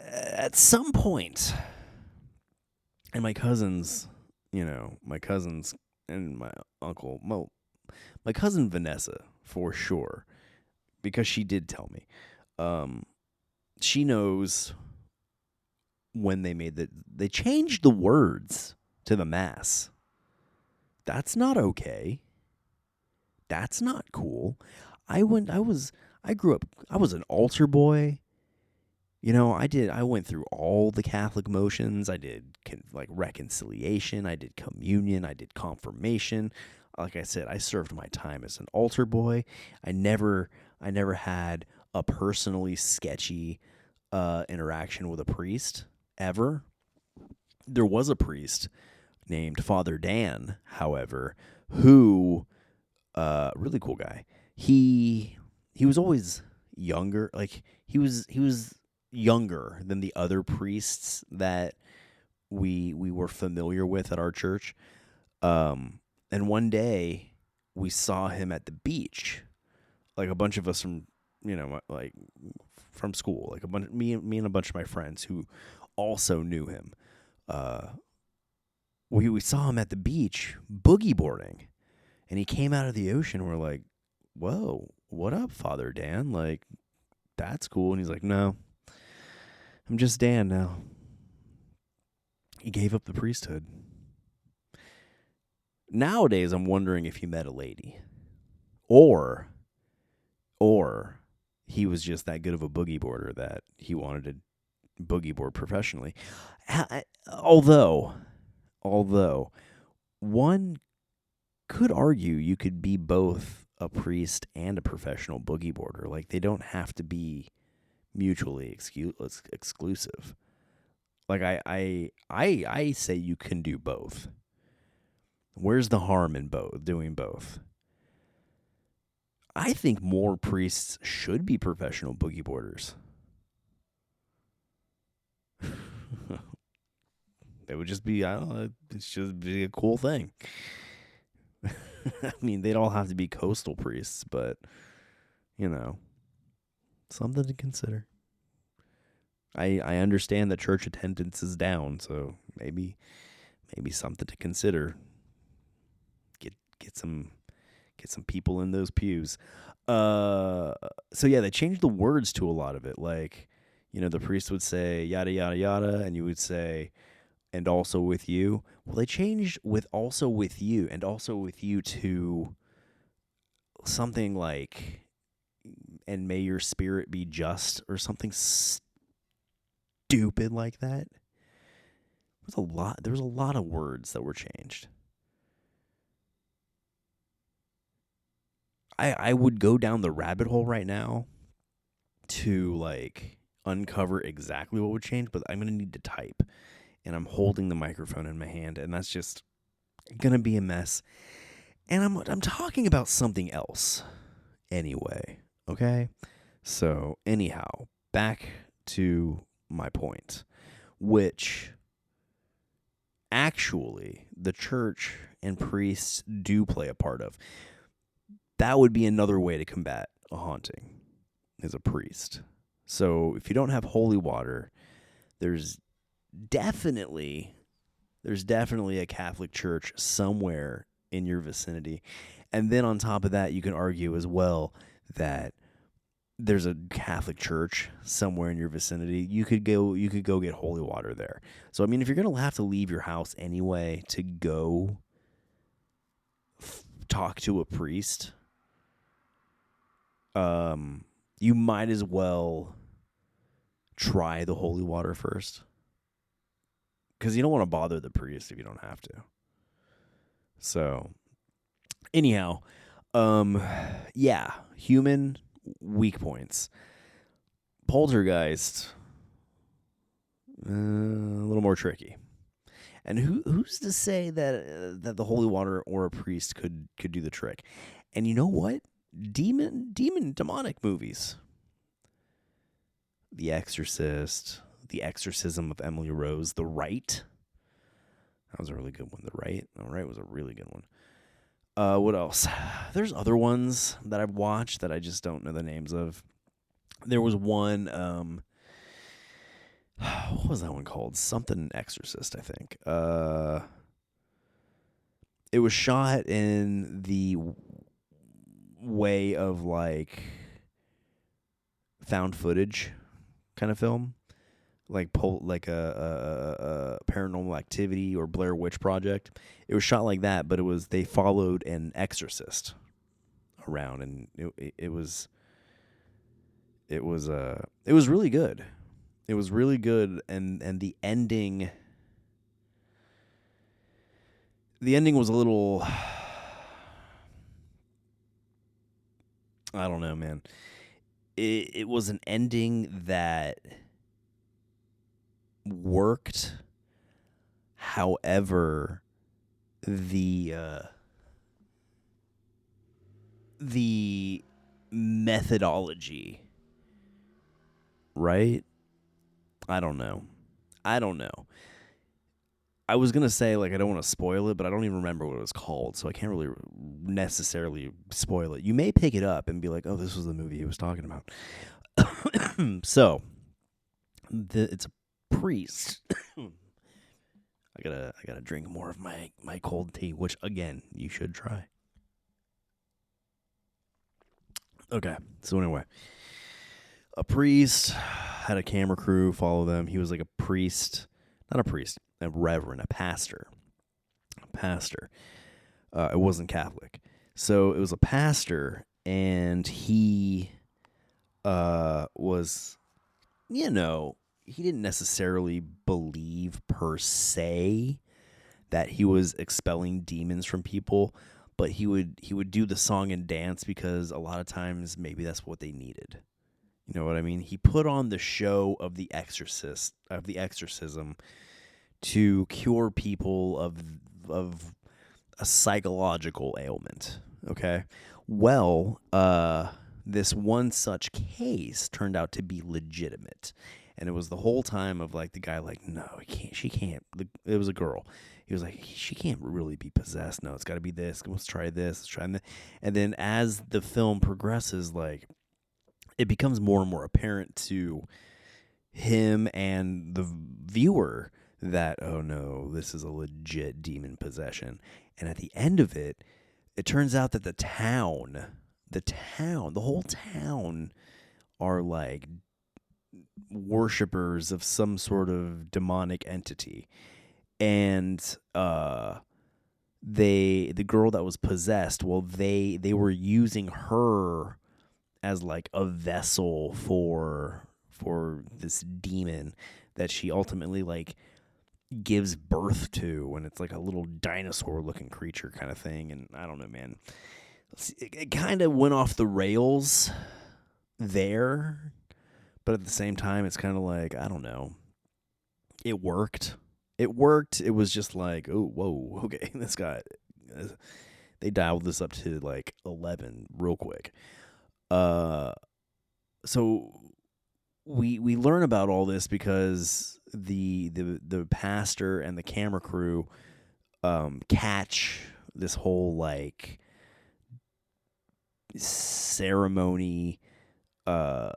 at some point, and my cousins, my cousins and my uncle, my cousin Vanessa, for sure, because she did tell me. She knows when they changed the words to the mass. That's not okay. That's not cool. I grew up, I was an altar boy. I went through all the Catholic motions. I did like reconciliation. I did communion. I did confirmation. Like I said, I served my time as an altar boy. I never had a personally sketchy interaction with a priest ever. There was a priest named Father Dan, however, who really cool guy. He was always younger. Like he was younger than the other priests that we were familiar with at our church. And one day we saw him at the beach, like a bunch of us from like from school, like me and a bunch of my friends who also knew him. We saw him at the beach boogie boarding, and he came out of the ocean. And we're like, "Whoa, what up, Father Dan? Like, that's cool." And he's like, "No, I'm just Dan now." He gave up the priesthood. Nowadays, I'm wondering if he met a lady, or he was just that good of a boogie boarder that he wanted to boogie board professionally. Although one could argue you could be both a priest and a professional boogie boarder. Like, they don't have to be mutually exclusive. Like, I say you can do both. Where's the harm in doing both? I think more priests should be professional boogie boarders. It would just be, I don't know, it's just be a cool thing. I mean, they'd all have to be coastal priests, but, something to consider. I understand that church attendance is down, so maybe something to consider. Get some people in those pews. So yeah, they changed the words to a lot of it. Like, the priest would say yada yada yada, and you would say, "And also with you." Well, they changed with "also with you" and "also with you" to something like, "And may your spirit be just," or something stupid like that. There was a lot of words that were changed. I would go down the rabbit hole right now to like uncover exactly what would change, but I'm going to need to type, and I'm holding the microphone in my hand, and that's just going to be a mess. And I'm talking about something else anyway, okay? So, anyhow, back to my point, which actually the church and priests do play a part of. That would be another way to combat a haunting, is a priest. So if you don't have holy water, there's definitely a Catholic church somewhere in your vicinity. And then on top of that, you can argue as well that there's a Catholic church somewhere in your vicinity. You could go get holy water there. So I mean, if you're going to have to leave your house anyway to go talk to a priest, you might as well try the holy water first, because you don't want to bother the priest if you don't have to. So, anyhow, yeah, human weak points. Poltergeist, a little more tricky. And who's to say that the holy water or a priest could do the trick? And you know what? Demonic movies. The Exorcist, The Exorcism of Emily Rose, The Rite. That was a really good one. The Rite was a really good one. What else? There's other ones that I've watched that I just don't know the names of. There was one, what was that one called? Something Exorcist, I think. It was shot in the way of like found footage kind of film, like a Paranormal Activity or Blair Witch Project. It was shot like that, but they followed an exorcist around, and it was really good. It was really good, and the ending was a little, I don't know, man. It was an ending that worked. However, the methodology, right? I don't know. I was going to say, like, I don't want to spoil it, but I don't even remember what it was called, so I can't really necessarily spoil it. You may pick it up and be like, oh, this was the movie he was talking about. So, it's a priest. I gotta drink more of my cold tea, which, again, you should try. Okay, so anyway, a priest had a camera crew follow them. He was like a priest, not a priest, a reverend, a pastor. It wasn't Catholic, so it was a pastor, and he was, he didn't necessarily believe per se that he was expelling demons from people, but he would do the song and dance because a lot of times maybe that's what they needed. You know what I mean? He put on the show of the exorcism to cure people of a psychological ailment. Okay? Well, this one such case turned out to be legitimate. And it was the whole time of like the guy like, no, she can't. It was a girl. He was like, she can't really be possessed. No, it's got to be this. Let's try this. Let's try that. And then as the film progresses, like, it becomes more and more apparent to him and the viewer that, oh no, this is a legit demon possession. And at the end of it, it turns out that the whole town are like worshippers of some sort of demonic entity. And the girl that was possessed, well, they were using her as like a vessel for this demon that she ultimately like gives birth to, and it's like a little dinosaur looking creature kind of thing. And I don't know, man, it kind of went off the rails there, but at the same time it's kind of like, I don't know, it worked. It was just like, oh, whoa, okay, this guy, they dialed this up to like 11 real quick. So we learn about all this because the pastor and the camera crew catch this whole like ceremony, all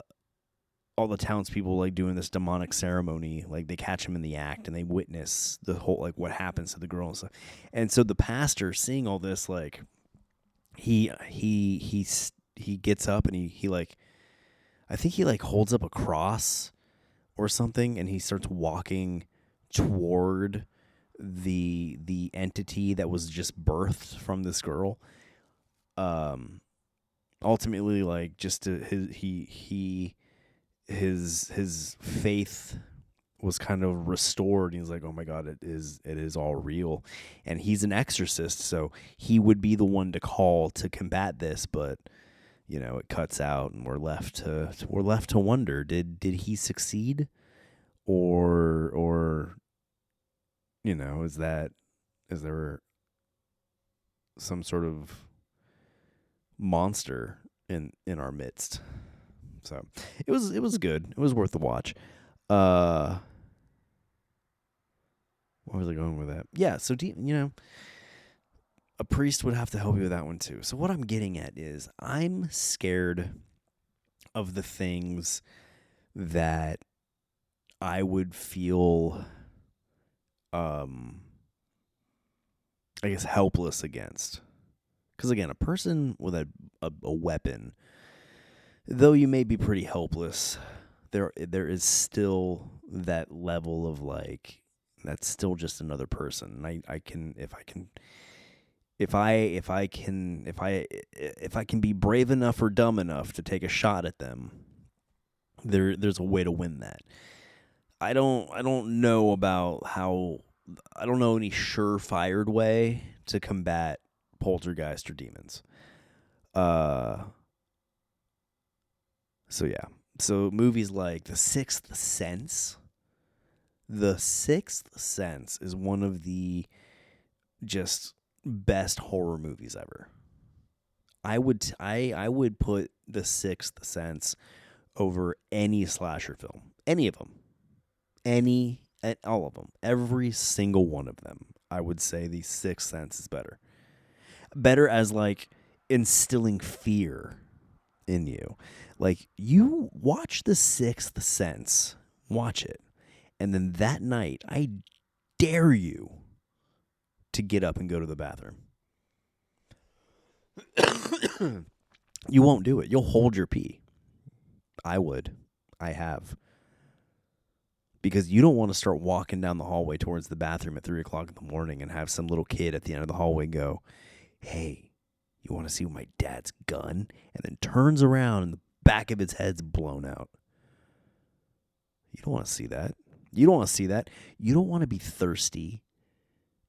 the townspeople like doing this demonic ceremony, like they catch him in the act and they witness the whole like what happens to the girl and stuff. And so the pastor, seeing all this, like he gets up and he like, I think he like holds up a cross or something, and he starts walking toward the entity that was just birthed from this girl. Ultimately, like, just his faith was kind of restored. He's like, oh my God, it is all real. And he's an exorcist, so he would be the one to call to combat this, but it cuts out, and we're left to wonder, did he succeed, or is there some sort of monster in our midst? So it was good. It was worth the watch. Where was I going with that? Yeah, so a priest would have to help you with that one too. So what I'm getting at is I'm scared of the things that I would feel, I guess, helpless against. Because again, a person with a weapon, though you may be pretty helpless, there is still that level of like, that's still just another person. And I can if I can be brave enough or dumb enough to take a shot at them, there's a way to win that. I don't know about how, I don't know any surefire way to combat poltergeist or demons. So yeah. So movies like The Sixth Sense. The Sixth Sense is one of the just best horror movies ever. I would put The Sixth Sense over any slasher film. Any of them. All of them. Every single one of them. I would say The Sixth Sense is better. Better as like instilling fear in you. Like, you watch The Sixth Sense. Watch it. And then that night, I dare you to get up and go to the bathroom. You won't do it. You'll hold your pee. I would. I have. Because you don't want to start walking down the hallway towards the bathroom at 3 o'clock in the morning and have some little kid at the end of the hallway go, "Hey, you want to see my dad's gun?" And then turns around and the back of his head's blown out. You don't want to see that. You don't want to see that. You don't want to be thirsty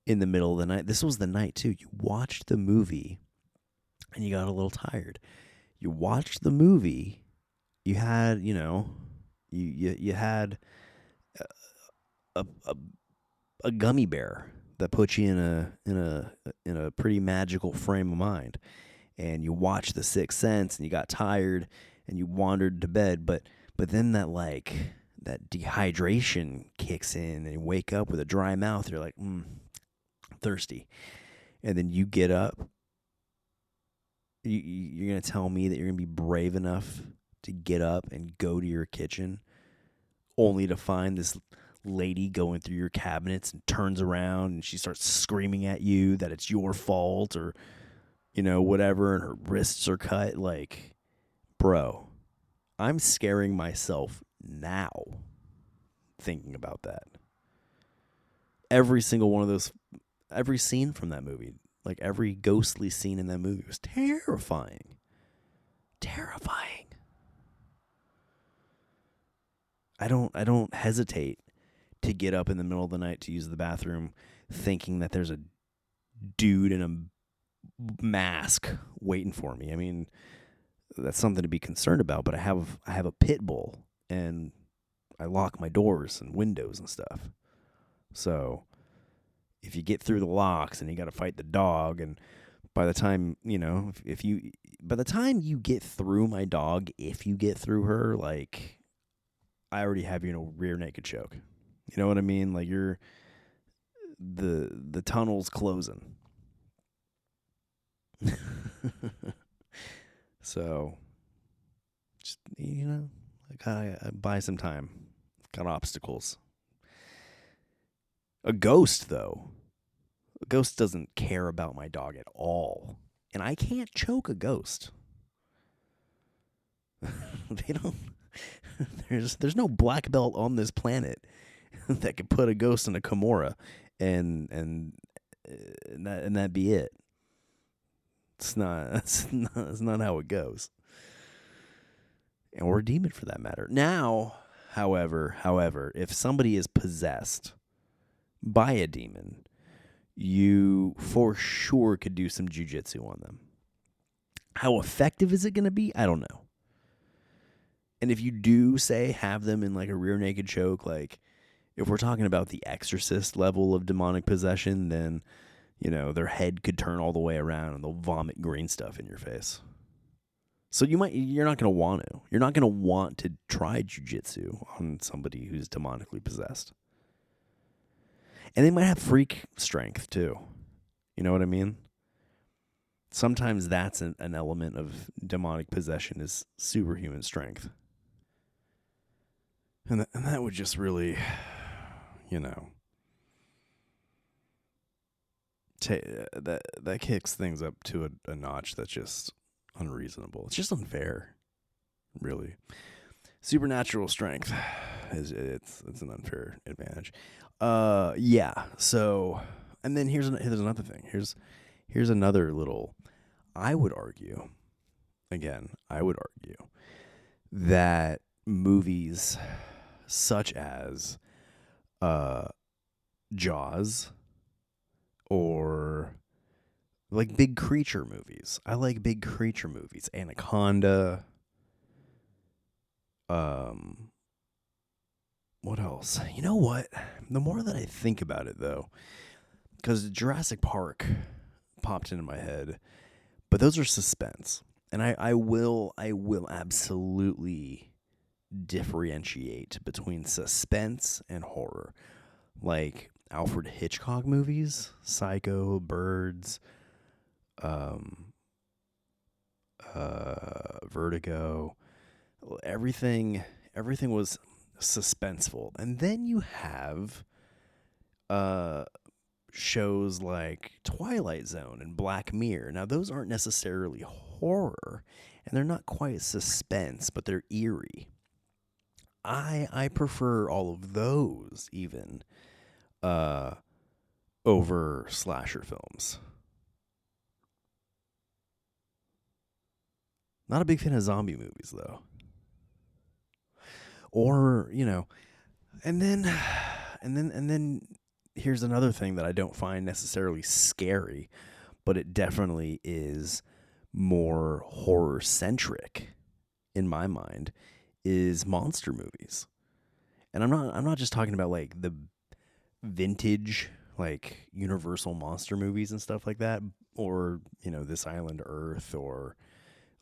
in the middle of the night. This was the night, too. You watched the movie and you got a little tired. You watched the movie. You had, you had a gummy bear that puts you in a pretty magical frame of mind. And you watched The Sixth Sense and you got tired and you wandered to bed, but then that dehydration kicks in and you wake up with a dry mouth. You're like, thirsty. And then you get up. You're going to tell me that you're going to be brave enough to get up and go to your kitchen only to find this lady going through your cabinets and turns around and she starts screaming at you that it's your fault or, whatever, and her wrists are cut. Like, bro, I'm scaring myself now thinking about that. Every single one of those, every scene from that movie, like every ghostly scene in that movie was terrifying. Terrifying. I don't hesitate to get up in the middle of the night to use the bathroom thinking that there's a dude in a mask waiting for me. I mean, that's something to be concerned about, but I have a pit bull and I lock my doors and windows and stuff. So if you get through the locks and you got to fight the dog, and by the time, by the time you get through my dog, if you get through her, like, I already have you in a rear naked choke. You know what I mean? Like, the tunnel's closing. So, just, I buy some time. Got obstacles. A ghost, though. A ghost doesn't care about my dog at all. And I can't choke a ghost. They don't. There's no black belt on this planet that could put a ghost in a Kimura and that be it. It's not how it goes. Or a demon for that matter. Now, however, if somebody is possessed by a demon, you for sure could do some jiu-jitsu on them. How effective is it going to be? I don't know. And if you do, say, have them in like a rear naked choke, like if we're talking about the Exorcist level of demonic possession, then, their head could turn all the way around and they'll vomit green stuff in your face. So you're not going to want to. You're not going to want to try jiu-jitsu on somebody who's demonically possessed. And they might have freak strength too. You know what I mean? Sometimes that's an element of demonic possession is superhuman strength. And that would just really, you know, that kicks things up to a notch that's just unreasonable. It's just unfair, really. Supernatural strength it's an unfair advantage. Yeah. So, and then here's another thing. Here's another little. I would argue, again, that movies such as Jaws or like big creature movies. I like big creature movies. Anaconda. What else? You know what? The more that I think about it, though, because Jurassic Park popped into my head, but those are suspense, and I will absolutely differentiate between suspense and horror, like Alfred Hitchcock movies, Psycho, Birds, Vertigo. Everything was suspenseful, and then you have shows like Twilight Zone and Black Mirror. Now those aren't necessarily horror, and they're not quite suspense, but they're eerie. I prefer all of those even over slasher films. Not a big fan of zombie movies though. Or, and then here's another thing that I don't find necessarily scary, but it definitely is more horror centric in my mind, is monster movies. And I'm not just talking about like the vintage like Universal monster movies and stuff like that, or This Island Earth, or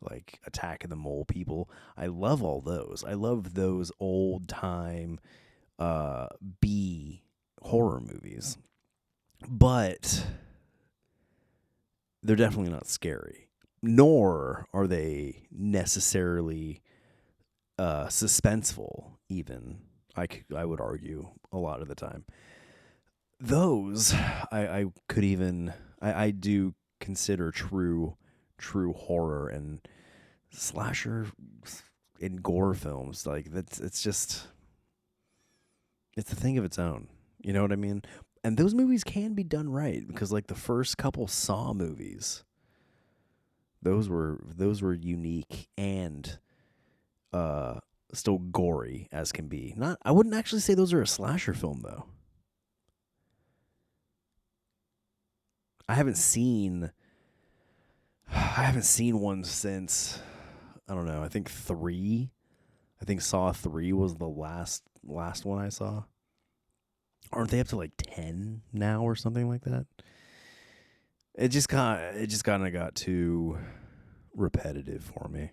like Attack of the Mole People. I love all those. I love those old time B horror movies. But they're definitely not scary. Nor are they necessarily suspenseful, even. I would argue a lot of the time. Those I could even I do consider true horror and slasher and gore films. Like it's a thing of its own. You know what I mean? And those movies can be done right, because like the first couple Saw movies, those were unique and still gory as can be. Not I wouldn't actually say those are a slasher film though. I haven't seen one since, I don't know, I think 3. I think Saw 3 was the last one I saw. Aren't they up to like 10 now or something like that? It just kind of got too repetitive for me.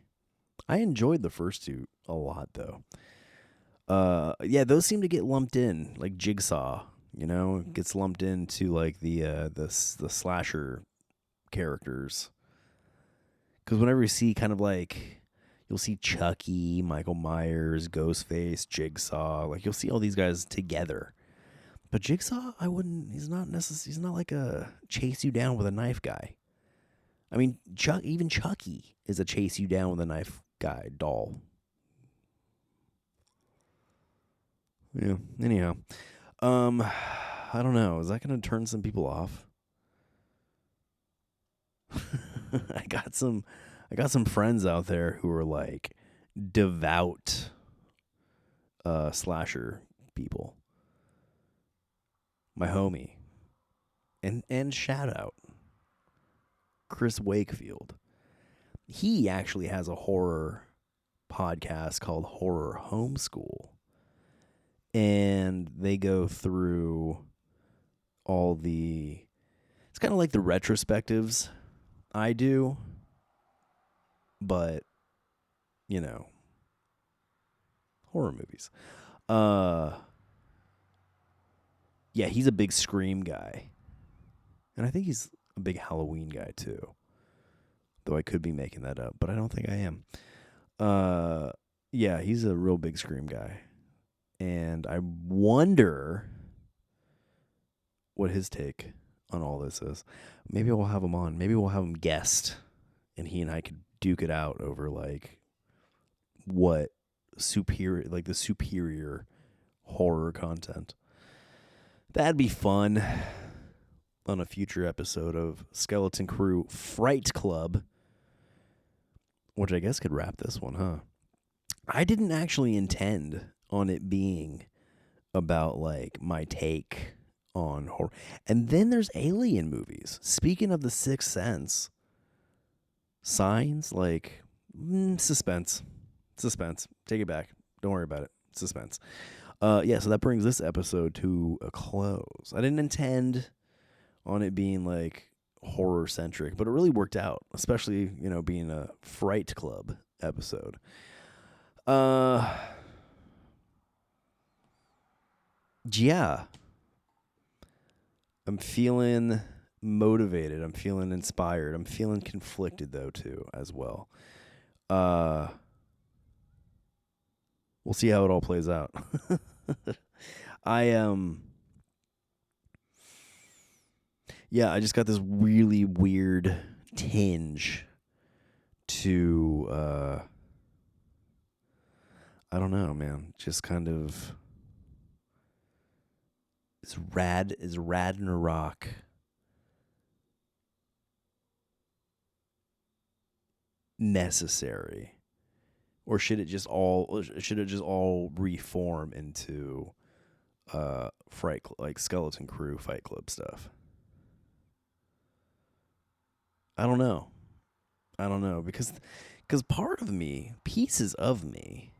I enjoyed the first 2 a lot though. Yeah, those seem to get lumped in like Jigsaw, gets lumped into like the slasher characters. Because whenever you see kind of like, you'll see Chucky, Michael Myers, Ghostface, Jigsaw, like you'll see all these guys together. But Jigsaw, he's not like a chase you down with a knife guy. I mean, even Chucky is a chase you down with a knife guy doll. Yeah, anyhow. I don't know. Is that going to turn some people off? I got some friends out there who are like devout slasher people. My homie. And shout out Chris Wakefield. He actually has a horror podcast called Horror Homeschool. And they go through it's kind of like the retrospectives I do, but horror movies. Yeah, he's a big Scream guy. And I think he's a big Halloween guy too. Though I could be making that up, but I don't think I am. Yeah, he's a real big Scream guy. And I wonder what his take on all this is. Maybe we'll have him on. Maybe we'll have him guest, and he and I could duke it out over like what superior, like the superior horror content. That'd be fun on a future episode of Skeleton Crue Fright Club, which I guess could wrap this one, huh? I didn't actually intend on it being about like my take on horror. And then there's alien movies. Speaking of the Sixth Sense, Signs, like suspense. Take it back. Don't worry about it. Suspense. Yeah, so that brings this episode to a close. I didn't intend on it being like horror centric, but it really worked out, especially, being a Fright Club episode. Yeah. I'm feeling motivated. I'm feeling inspired. I'm feeling conflicted though too, as well. We'll see how it all plays out. I just got this really weird tinge to I don't know, man. Just kind of is Radnarok necessary? Or should it just all reform into like Skeleton Crew Fight Club stuff? I don't know because pieces of me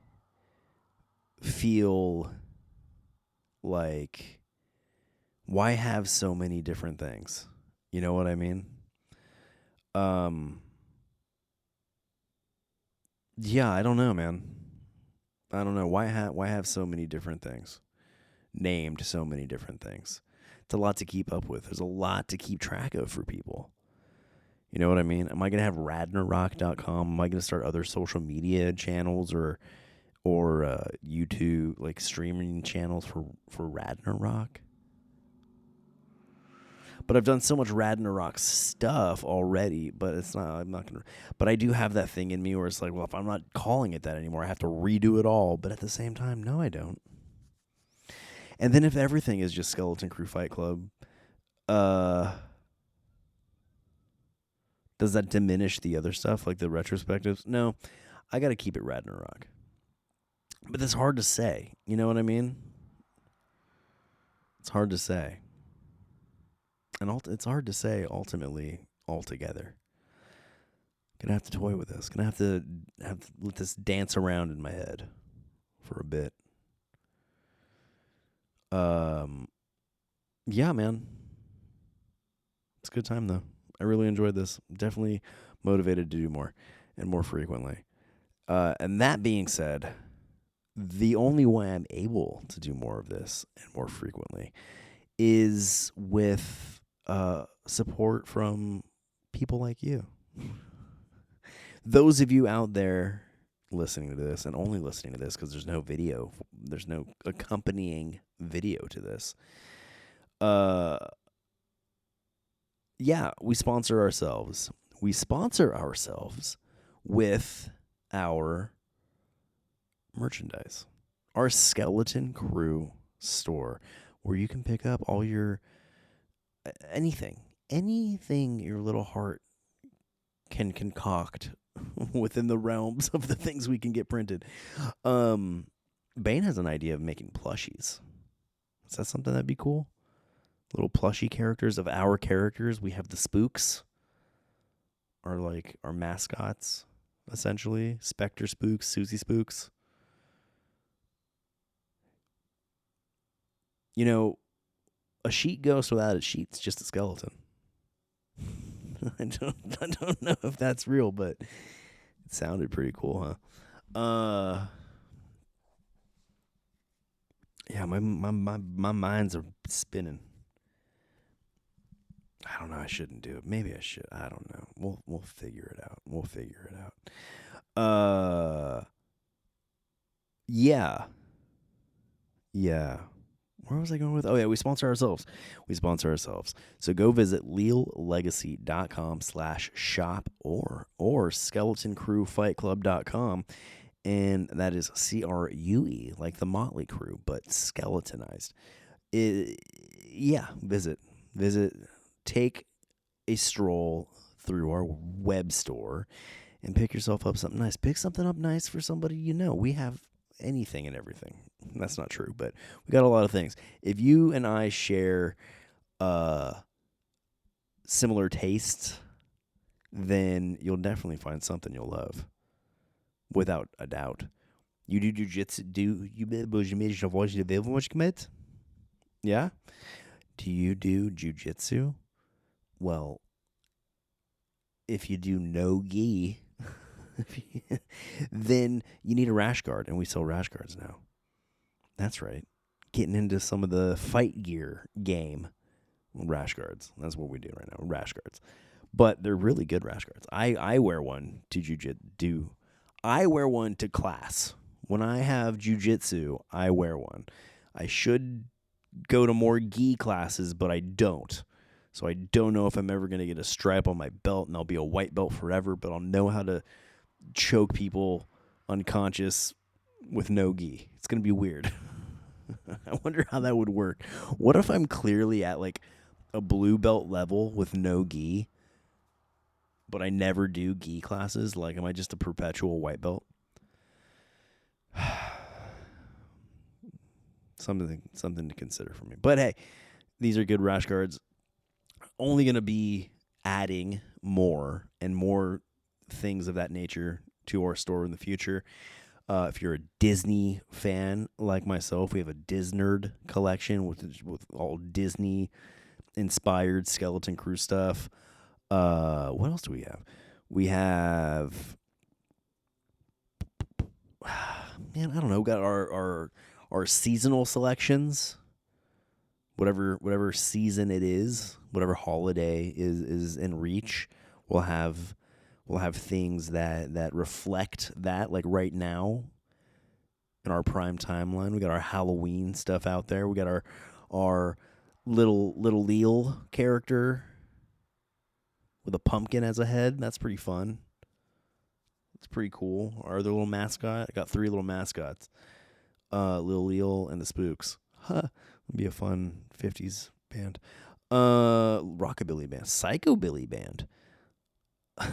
feel like, why have so many different things? You know what I mean? Yeah, I don't know, man. I don't know why have so many different things, named so many different things. It's a lot to keep up with. There's a lot to keep track of for people. You know what I mean? Am I going to have Radnarok.com? Am I going to start other social media channels or YouTube, like streaming channels for Radnarok? But I've done so much Radnarok stuff already, but I'm not going to. But I do have that thing in me where it's like, well, if I'm not calling it that anymore, I have to redo it all. But at the same time, no, I don't. And then if everything is just Skeleton Crew Fight Club, does that diminish the other stuff, like the retrospectives? No, I got to keep it Radnarok. But that's hard to say. You know what I mean? It's hard to say. And it's hard to say ultimately altogether. Gonna have to toy with this. Gonna have to let this dance around in my head for a bit. Yeah, man. It's a good time though. I really enjoyed this. Definitely motivated to do more and more frequently. And that being said, the only way I'm able to do more of this and more frequently is with support from people like you. Those of you out there listening to this, and only listening to this because there's no video, there's no accompanying video to this. Yeah, we sponsor ourselves. We sponsor ourselves with our merchandise, our Skeleton Crew store, where you can pick up all your anything your little heart can concoct within the realms of the things we can get printed. Bane has an idea of making plushies. Is that something that'd be cool? Little plushie characters of our characters. We have the spooks, are like our mascots, essentially. Spectre Spooks, Susie Spooks. You know, a sheet ghost without its sheets, just a skeleton. I don't know if that's real, but it sounded pretty cool, huh? Yeah, my minds are spinning. I don't know. I shouldn't do it. Maybe I should. I don't know. We'll figure it out. Yeah. Yeah. Where was I going with? Oh, yeah, we sponsor ourselves. We sponsor ourselves. So go visit leallegacy.com/shop or skeleton-crew-fight-club.com. And that is CRUE, like the Motley Crew, but skeletonized. Yeah, visit. Take a stroll through our web store and pick yourself up something nice. Pick something up nice for somebody you know. We have anything and everything. That's not true, but we got a lot of things. If you and I share similar tastes, then you'll definitely find something you'll love, without a doubt. You do jiu-jitsu? Yeah? Do you do jiu-jitsu? Well, if you do no gi, then you need a rash guard, and we sell rash guards now. That's right. Getting into some of the fight gear game. Rash guards. That's what we do right now. Rash guards. But they're really good rash guards. I wear one to jiu-jitsu. I wear one to class. When I have jiu-jitsu, I wear one. I should go to more gi classes, but I don't. So I don't know if I'm ever going to get a stripe on my belt and I'll be a white belt forever, but I'll know how to choke people unconscious with no gi. It's going to be weird. I wonder how that would work. What if I'm clearly at like a blue belt level with no gi, but I never do gi classes? Like, am I just a perpetual white belt? Something to consider for me. But hey, these are good rash guards. Only going to be adding more and more things of that nature to our store in the future. If you're a Disney fan like myself, we have a Disnerd collection with all Disney inspired Skeleton Crew stuff. What else do we have? We have, man, I don't know. We got our seasonal selections. Whatever season it is, whatever holiday is in reach, we'll have things that reflect that. Like right now, in our prime timeline, we got our Halloween stuff out there. We got our little Leal character with a pumpkin as a head. That's pretty fun. It's pretty cool. Our other little mascot. I got 3 little mascots. Lil Leal and the Spooks. Huh. It'll be a fun 50s band. Rockabilly band. Psychobilly band.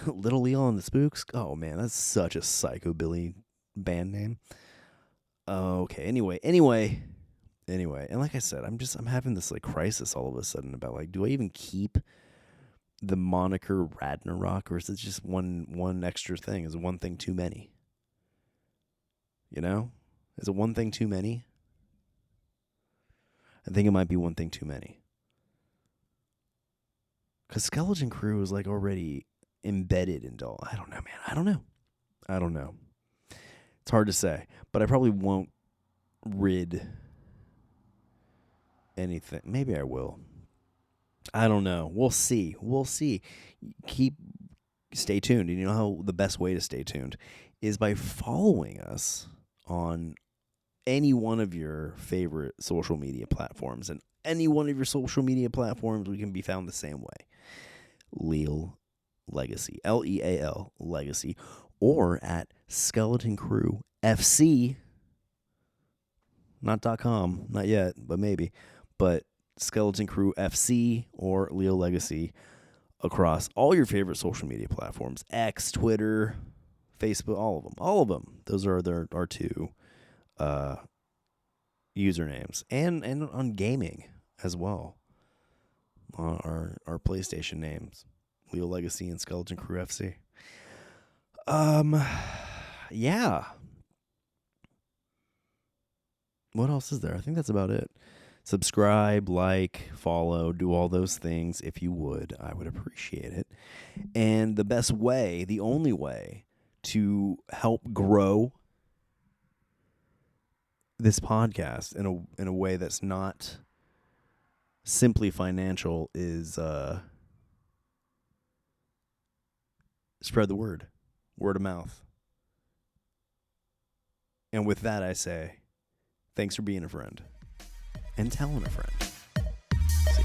Little Leal and the Spooks. Oh man, that's such a psychobilly band name. Okay. Anyway. And like I said, I'm having this like crisis all of a sudden about like, do I even keep the moniker Radnarok, or is it just one extra thing? Is it one thing too many? You know? Is it one thing too many? I think it might be one thing too many. Because Skeleton Crew is like already embedded into all. I don't know, man. I don't know. It's hard to say. But I probably won't rid anything. Maybe I will. I don't know. We'll see. Stay tuned. And you know how the best way to stay tuned is by following us on any one of your favorite social media platforms. And any one of your social media platforms, we can be found the same way. Leal Legacy. Leal Legacy. Or at Skeleton Crew FC. Not .com. Not yet, but maybe. But Skeleton Crew FC or Leal Legacy across all your favorite social media platforms. X, Twitter, Facebook, all of them. Those are our 2 usernames, and on gaming as well. Our PlayStation names, Leal Legacy and Skeleton Crew FC. Yeah. What else is there? I think that's about it. Subscribe, like, follow, do all those things if you would. I would appreciate it. And the best way, the only way to help grow this podcast in a way that's not simply financial is spread the word of mouth. And with that, I say Thanks for being a friend. And telling a friend. See.